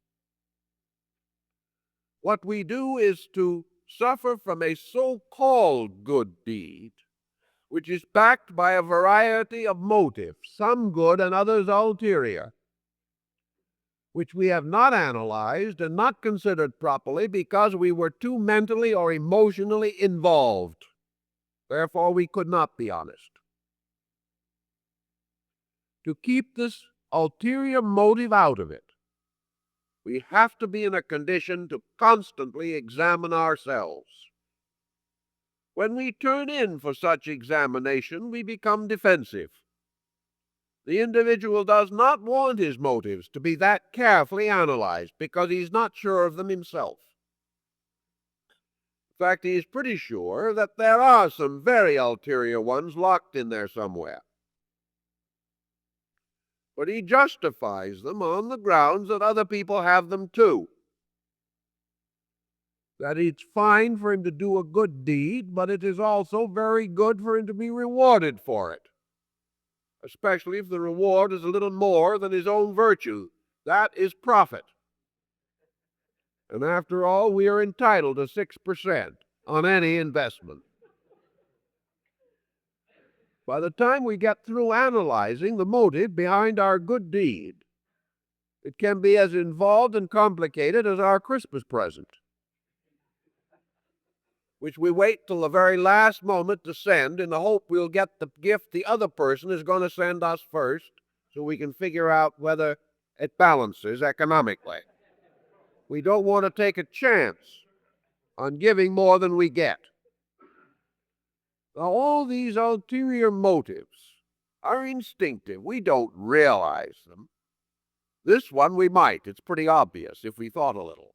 What we do is to suffer from a so-called good deed, which is backed by a variety of motives, some good and others ulterior, which we have not analyzed and not considered properly because we were too mentally or emotionally involved. Therefore, we could not be honest. To keep this ulterior motive out of it, we have to be in a condition to constantly examine ourselves. When we turn in for such examination, we become defensive. The individual does not want his motives to be that carefully analyzed because he's not sure of them himself. In fact, he is pretty sure that there are some very ulterior ones locked in there somewhere. But he justifies them on the grounds that other people have them too. That it's fine for him to do a good deed, but it is also very good for him to be rewarded for it, especially if the reward is a little more than his own virtue. That is profit. And after all, we are entitled to 6% on any investment. By the time we get through analyzing the motive behind our good deed, it can be as involved and complicated as our Christmas present, which we wait till the very last moment to send in the hope we'll get the gift the other person is going to send us first so we can figure out whether it balances economically. We don't want to take a chance on giving more than we get. Now, all these ulterior motives are instinctive. We don't realize them. This one we might. It's pretty obvious if we thought a little.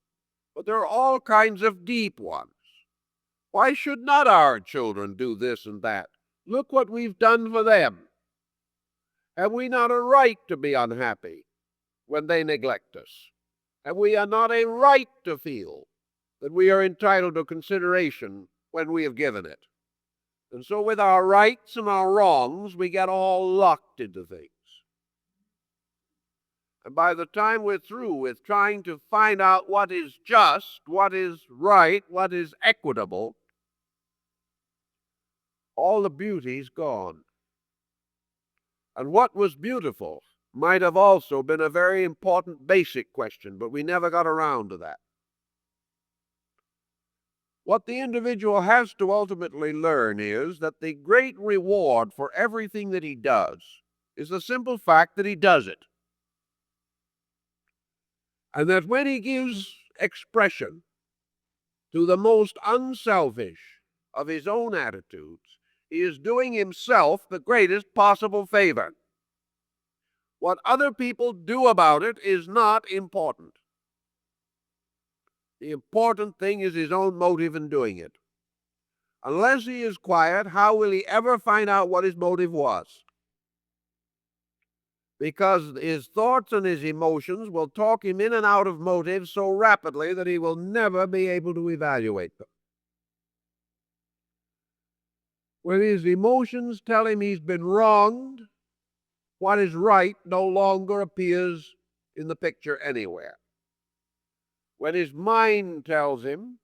But there are all kinds of deep ones. Why should not our children do this and that? Look what we've done for them. Have we not a right to be unhappy when they neglect us? Have we not a right to feel that we are entitled to consideration when we have given it? And so with our rights and our wrongs, we get all locked into things. And by the time we're through with trying to find out what is just, what is right, what is equitable, all the beauty's gone. And what was beautiful might have also been a very important basic question, but we never got around to that. What the individual has to ultimately learn is that the great reward for everything that he does is the simple fact that he does it. And that when he gives expression to the most unselfish of his own attitudes, he is doing himself the greatest possible favor. What other people do about it is not important. The important thing is his own motive in doing it. Unless he is quiet, how will he ever find out what his motive was? Because his thoughts and his emotions will talk him in and out of motives so rapidly that he will never be able to evaluate them. When his emotions tell him he's been wronged, what is right no longer appears in the picture anywhere. When his mind tells him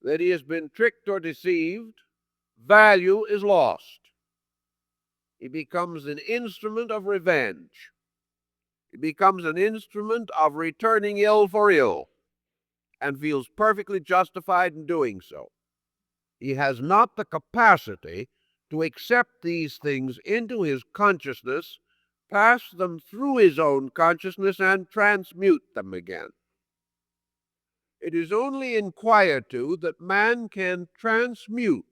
that he has been tricked or deceived, value is lost. He becomes an instrument of revenge. He becomes an instrument of returning ill for ill, and feels perfectly justified in doing so. he has not the capacity to accept these things into his consciousness, pass them through his own consciousness, and transmute them again. It is only in quietude that man can transmute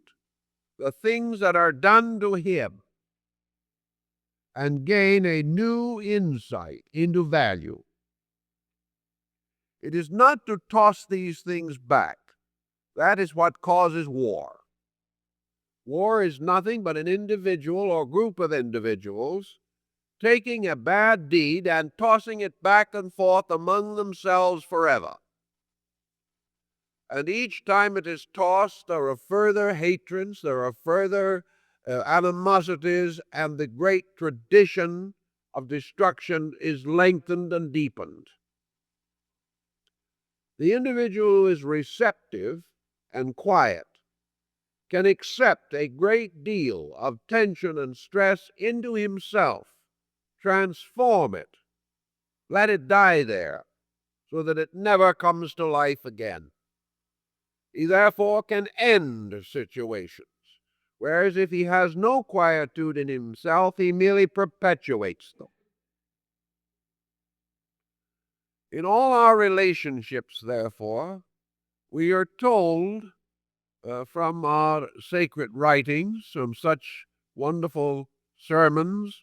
the things that are done to him and gain a new insight into value. It is not to toss these things back. That is what causes war. War is nothing but an individual or group of individuals taking a bad deed and tossing it back and forth among themselves forever. And each time it is tossed, there are further hatreds, there are further animosities, and the great tradition of destruction is lengthened and deepened. The individual who is receptive and quiet can accept a great deal of tension and stress into himself, transform it, let it die there, so that it never comes to life again. He therefore can end situations, whereas if he has no quietude in himself, he merely perpetuates them. In all our relationships, therefore, we are told from our sacred writings, from such wonderful sermons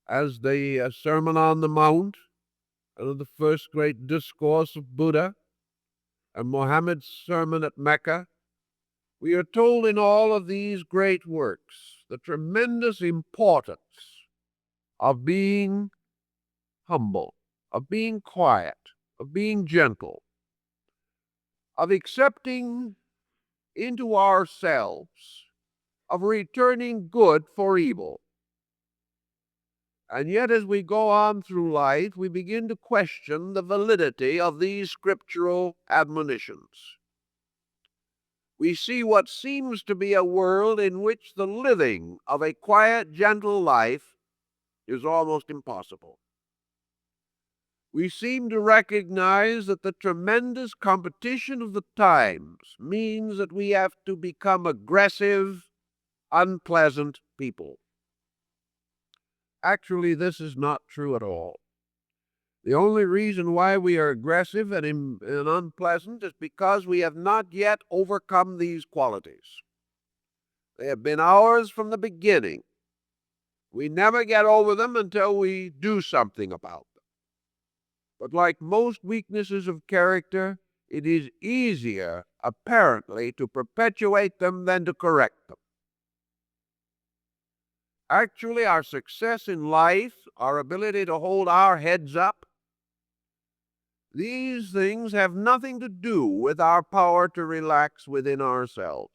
as the Sermon on the Mount, and the first great discourse of Buddha, and Muhammad's sermon at Mecca, we are told in all of these great works the tremendous importance of being humble, of being quiet, of being gentle, of accepting into ourselves, of returning good for evil. And yet, as we go on through life, we begin to question the validity of these scriptural admonitions. We see what seems to be a world in which the living of a quiet, gentle life is almost impossible. We seem to recognize that the tremendous competition of the times means that we have to become aggressive, unpleasant people. Actually, this is not true at all. The only reason why we are aggressive and unpleasant is because we have not yet overcome these qualities. They have been ours from the beginning. We never get over them until we do something about them. But like most weaknesses of character, it is easier, apparently, to perpetuate them than to correct them. Actually, our success in life, our ability to hold our heads up, these things have nothing to do with our power to relax within ourselves.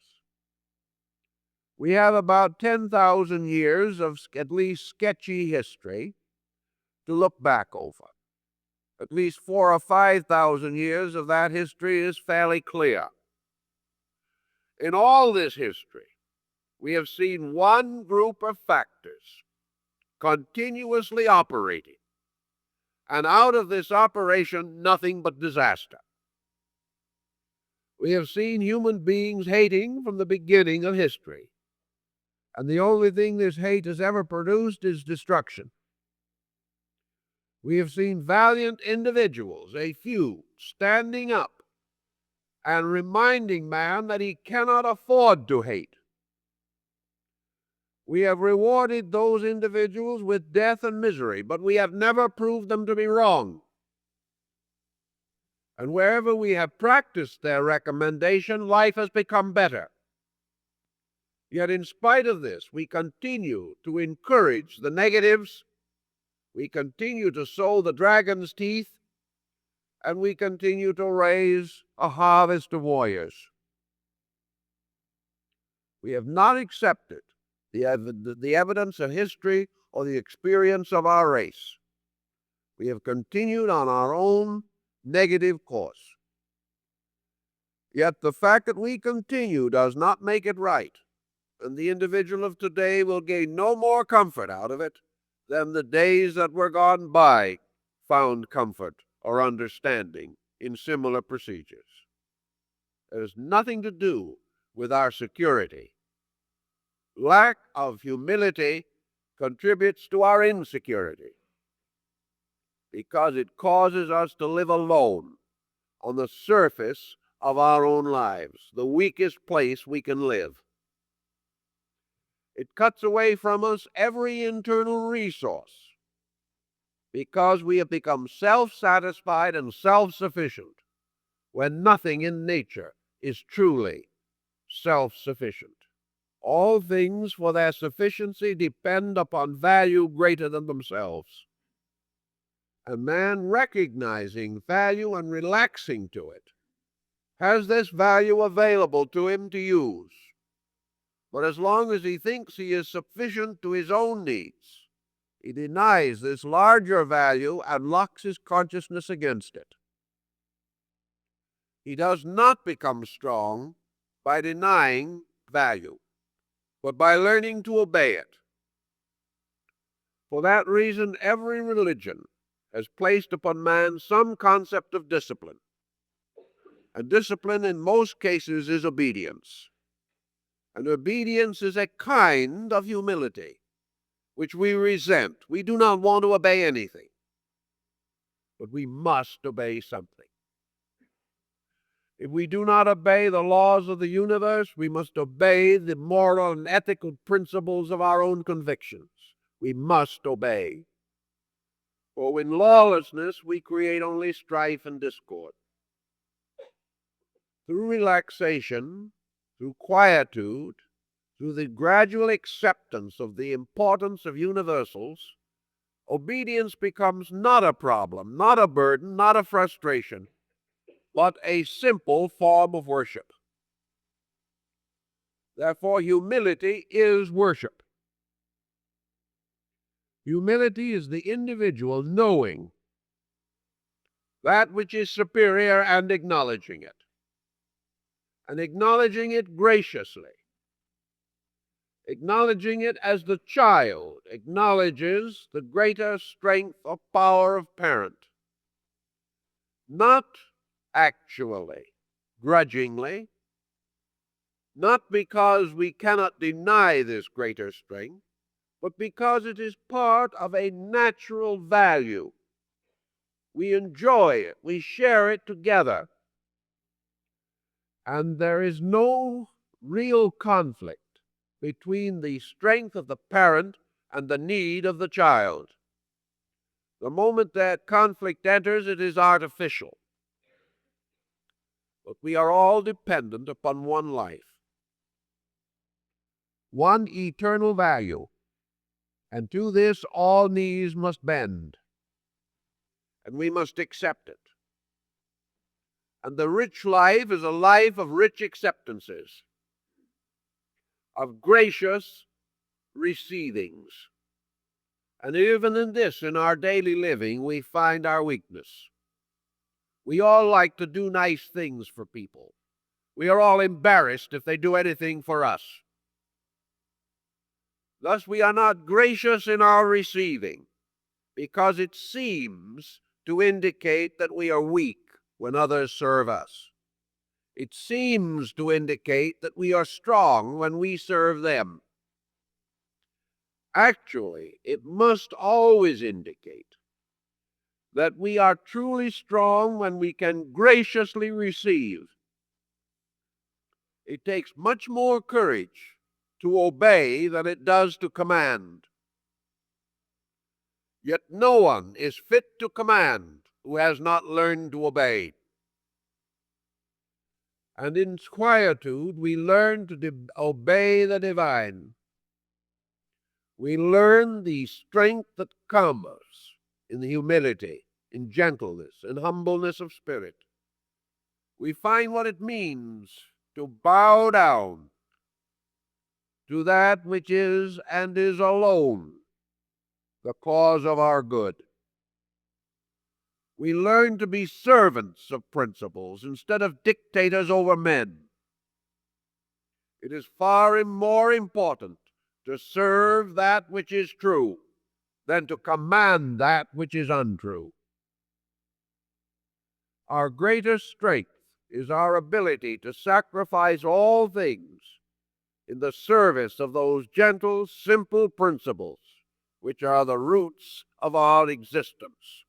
We have about 10,000 years of at least sketchy history to look back over. At least 4,000 or 5,000 years of that history is fairly clear. In all this history, we have seen one group of factors continuously operating, and out of this operation, nothing but disaster. We have seen human beings hating from the beginning of history, and the only thing this hate has ever produced is destruction. We have seen valiant individuals, a few, standing up and reminding man that he cannot afford to hate. We have rewarded those individuals with death and misery, but we have never proved them to be wrong. And wherever we have practiced their recommendation, life has become better. Yet in spite of this, we continue to encourage the negatives, we continue to sow the dragon's teeth, and we continue to raise a harvest of warriors. We have not accepted the evidence of history or the experience of our race. We have continued on our own negative course. Yet the fact that we continue does not make it right, and the individual of today will gain no more comfort out of it than the days that were gone by found comfort or understanding in similar procedures. It has nothing to do with our security. Lack of humility contributes to our insecurity because it causes us to live alone on the surface of our own lives, the weakest place we can live. It cuts away from us every internal resource because we have become self-satisfied and self-sufficient when nothing in nature is truly self-sufficient. All things for their sufficiency depend upon value greater than themselves. A man recognizing value and relaxing to it has this value available to him to use. But as long as he thinks he is sufficient to his own needs, he denies this larger value and locks his consciousness against it. He does not become strong by denying value, but by learning to obey it. For that reason, every religion has placed upon man some concept of discipline. And discipline in most cases is obedience. And obedience is a kind of humility, which we resent. We do not want to obey anything, but we must obey something. If we do not obey the laws of the universe, we must obey the moral and ethical principles of our own convictions. We must obey. For in lawlessness, we create only strife and discord. Through relaxation, through quietude, through the gradual acceptance of the importance of universals, obedience becomes not a problem, not a burden, not a frustration, but a simple form of worship. Therefore, humility is worship. Humility is the individual knowing that which is superior and acknowledging it graciously, acknowledging it as the child acknowledges the greater strength or power of parent, not actually, grudgingly, not because we cannot deny this greater strength, but because it is part of a natural value. We enjoy it, we share it together, and there is no real conflict between the strength of the parent and the need of the child. The moment that conflict enters, it is artificial. But we are all dependent upon one life, one eternal value, and to this all knees must bend, and we must accept it. And the rich life is a life of rich acceptances, of gracious receivings. And even in this, in our daily living, we find our weakness. We all like to do nice things for people. We are all embarrassed if they do anything for us. Thus, we are not gracious in our receiving, because it seems to indicate that we are weak when others serve us. It seems to indicate that we are strong when we serve them. Actually, it must always indicate that we are truly strong when we can graciously receive. It takes much more courage to obey than it does to command. Yet no one is fit to command who has not learned to obey. And in quietude we learn to obey the divine. We learn the strength that comes in humility, in gentleness, in humbleness of spirit. We find what it means to bow down to that which is and is alone the cause of our good. We learn to be servants of principles instead of dictators over men. It is far more important to serve that which is true than to command that which is untrue. Our greatest strength is our ability to sacrifice all things in the service of those gentle, simple principles which are the roots of our existence.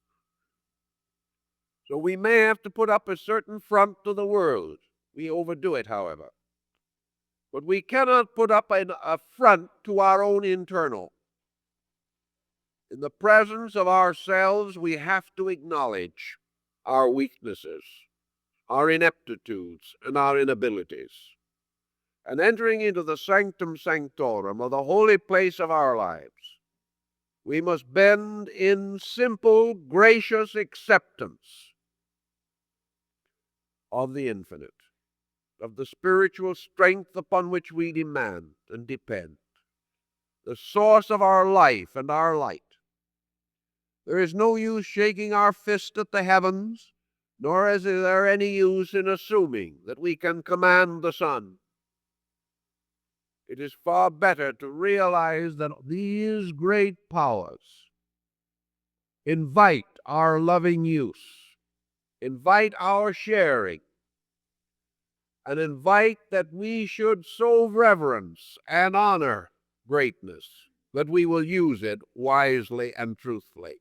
So we may have to put up a certain front to the world. We overdo it, however. But we cannot put up a front to our own internal. In the presence of ourselves, we have to acknowledge our weaknesses, our ineptitudes, and our inabilities. And entering into the sanctum sanctorum, of the holy place of our lives, we must bend in simple, gracious acceptance of the infinite, of the spiritual strength upon which we demand and depend, the source of our life and our light. There is no use shaking our fist at the heavens, nor is there any use in assuming that we can command the sun. It is far better to realize that these great powers invite our loving use, invite our sharing, and invite that we should so reverence and honor greatness that we will use it wisely and truthfully.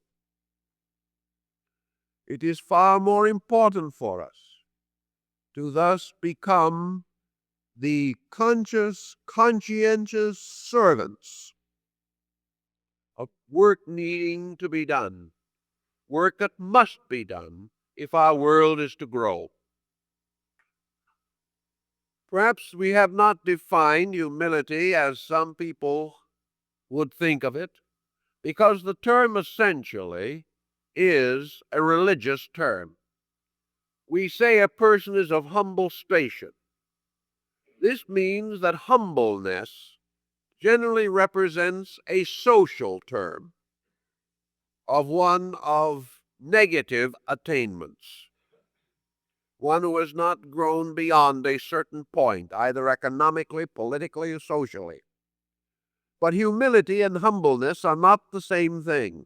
It is far more important for us to thus become the conscious, conscientious servants of work needing to be done, work that must be done if our world is to grow. Perhaps we have not defined humility as some people would think of it, because the term essentially is a religious term. We say a person is of humble station. This means that humbleness generally represents a social term of one of negative attainments, one who has not grown beyond a certain point, either economically, politically, or socially. But humility and humbleness are not the same thing.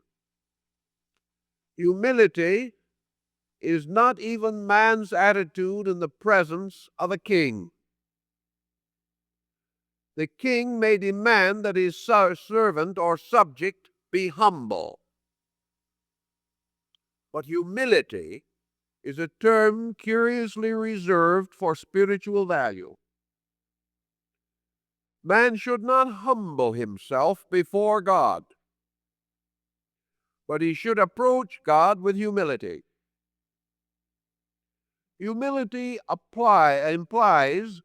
Humility is not even man's attitude in the presence of a king. The king may demand that his servant or subject be humble. But humility is a term curiously reserved for spiritual value. Man should not humble himself before God, but he should approach God with humility. Humility implies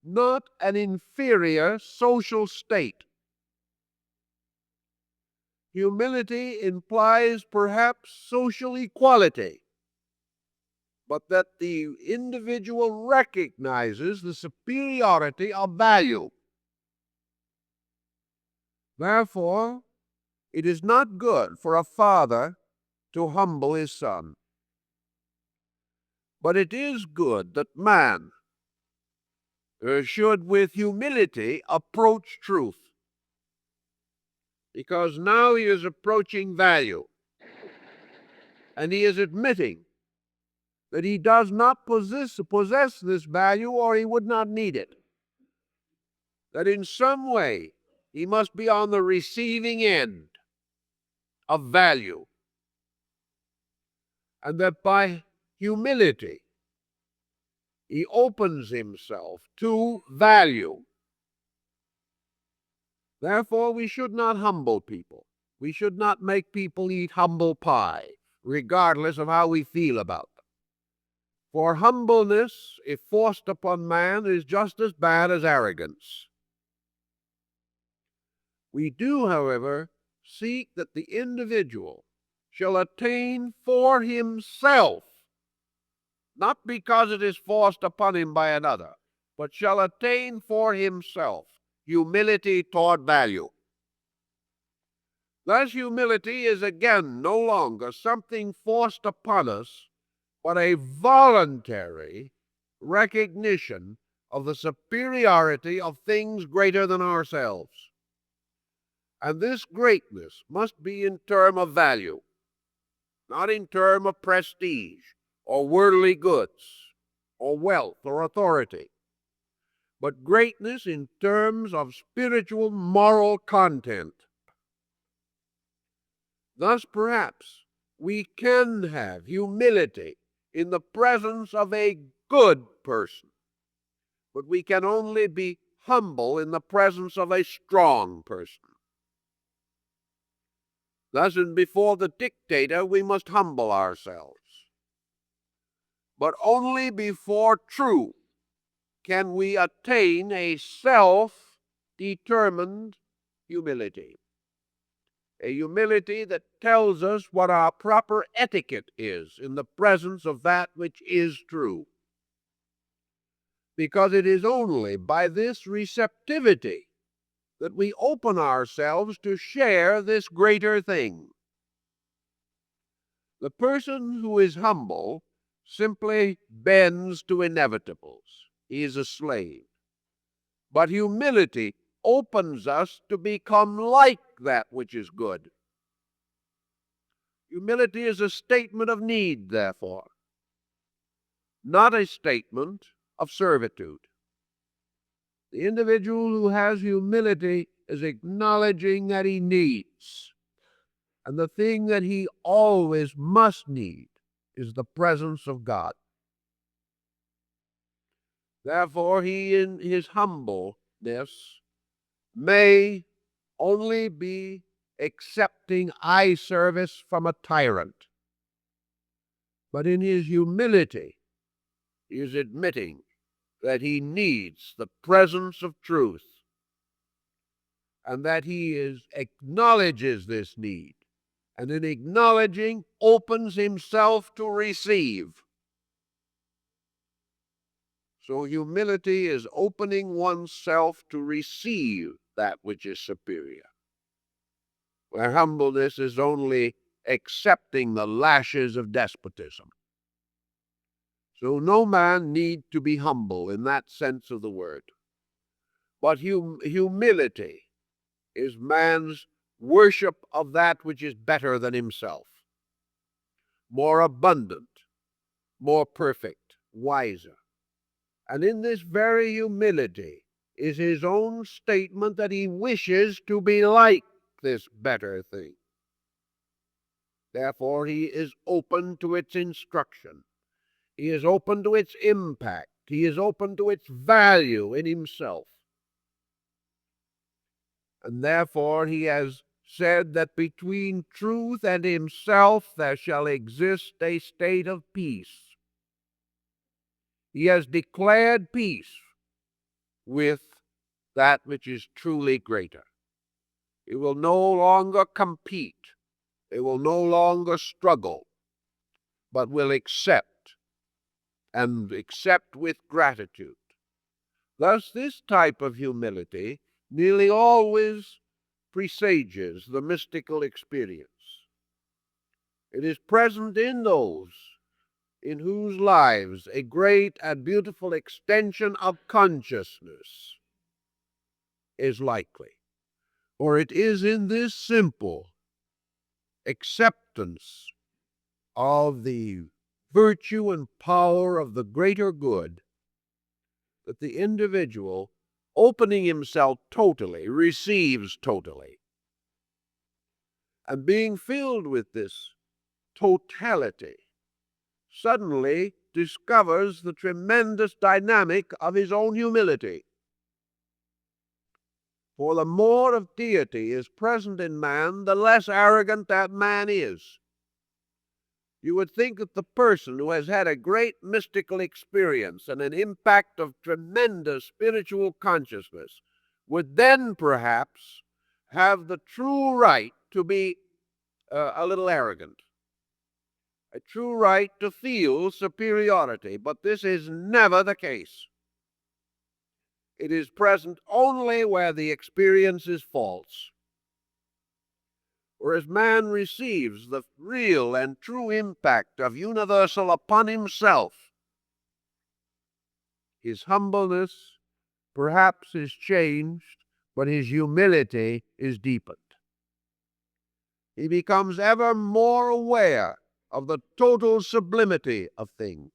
not an inferior social state. Humility implies perhaps social equality, but that the individual recognizes the superiority of value. Therefore, it is not good for a father to humble his son. But it is good that man should with humility approach truth, because now he is approaching value, and he is admitting that he does not possess this value, or he would not need it, that in some way he must be on the receiving end of value, and that by humility he opens himself to value. Therefore, we should not humble people. We should not make people eat humble pie, regardless of how we feel about them. For humbleness, if forced upon man, is just as bad as arrogance. We do, however, seek that the individual shall attain for himself, not because it is forced upon him by another, but shall attain for himself humility toward value. Thus, humility is again no longer something forced upon us, but a voluntary recognition of the superiority of things greater than ourselves. And this greatness must be in terms of value, not in terms of prestige or worldly goods. or wealth or authority, but greatness in terms of spiritual moral content. Thus, perhaps, we can have humility in the presence of a good person, but we can only be humble in the presence of a strong person. Thus, before the dictator, we must humble ourselves. But only before truth can we attain a self-determined humility. A humility that tells us what our proper etiquette is in the presence of that which is true. Because it is only by this receptivity that we open ourselves to share this greater thing. The person who is humble simply bends to inevitables. He is a slave. But humility opens us to become like that which is good. Humility is a statement of need, therefore, not a statement of servitude. The individual who has humility is acknowledging that he needs, and the thing that he always must need is the presence of God. Therefore, he in his humbleness may only be accepting eye service from a tyrant, but in his humility he is admitting that he needs the presence of truth, and that he acknowledges this need, and in acknowledging opens himself to receive. So humility is opening oneself to receive that which is superior, where humbleness is only accepting the lashes of despotism. So no man need to be humble in that sense of the word. But humility is man's worship of that which is better than himself, more abundant, more perfect, wiser. And in this very humility is his own statement that he wishes to be like this better thing. Therefore, he is open to its instruction. He is open to its impact. He is open to its value in himself. And therefore he has said that between truth and himself there shall exist a state of peace. He has declared peace with that which is truly greater. He will no longer compete. He will no longer struggle, but will accept, and accept with gratitude. Thus, this type of humility nearly always presages the mystical experience. It is present in those in whose lives a great and beautiful extension of consciousness is likely. For it is in this simple acceptance of the virtue and power of the greater good that the individual, opening himself totally, receives totally. And being filled with this totality, suddenly discovers the tremendous dynamic of his own humility. For the more of deity is present in man, the less arrogant that man is. You would think that the person who has had a great mystical experience and an impact of tremendous spiritual consciousness would then perhaps have the true right to be a little arrogant, a true right to feel superiority. But this is never the case. It is present only where the experience is false. Whereas man receives the real and true impact of universal upon himself, his humbleness perhaps is changed, but his humility is deepened. He becomes ever more aware of the total sublimity of things.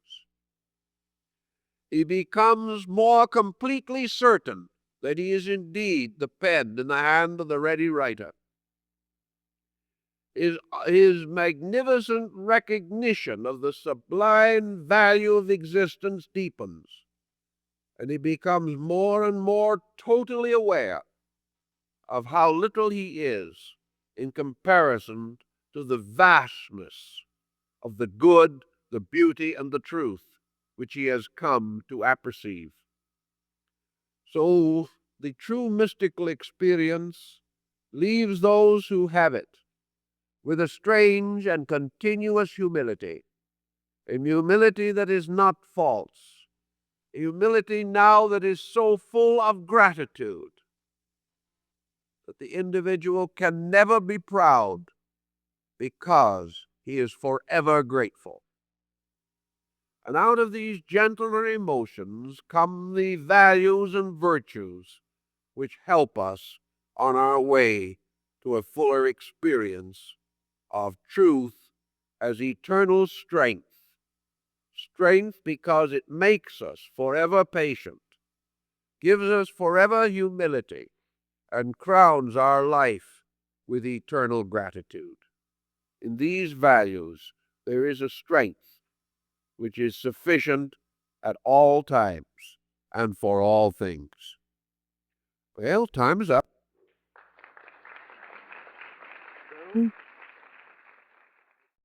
he becomes more completely certain that he is indeed the pen in the hand of the ready writer. His magnificent recognition of the sublime value of existence deepens, and he becomes more and more totally aware of how little he is in comparison to the vastness of the good, the beauty, and the truth which he has come to apperceive. So the true mystical experience leaves those who have it with a strange and continuous humility, a humility that is not false, a humility now that is so full of gratitude that the individual can never be proud because he is forever grateful. And out of these gentler emotions come the values and virtues which help us on our way to a fuller experience of truth as eternal strength. Strength because it makes us forever patient, gives us forever humility, and crowns our life with eternal gratitude. In these values there is a strength which is sufficient at all times and for all things. Well, time is up.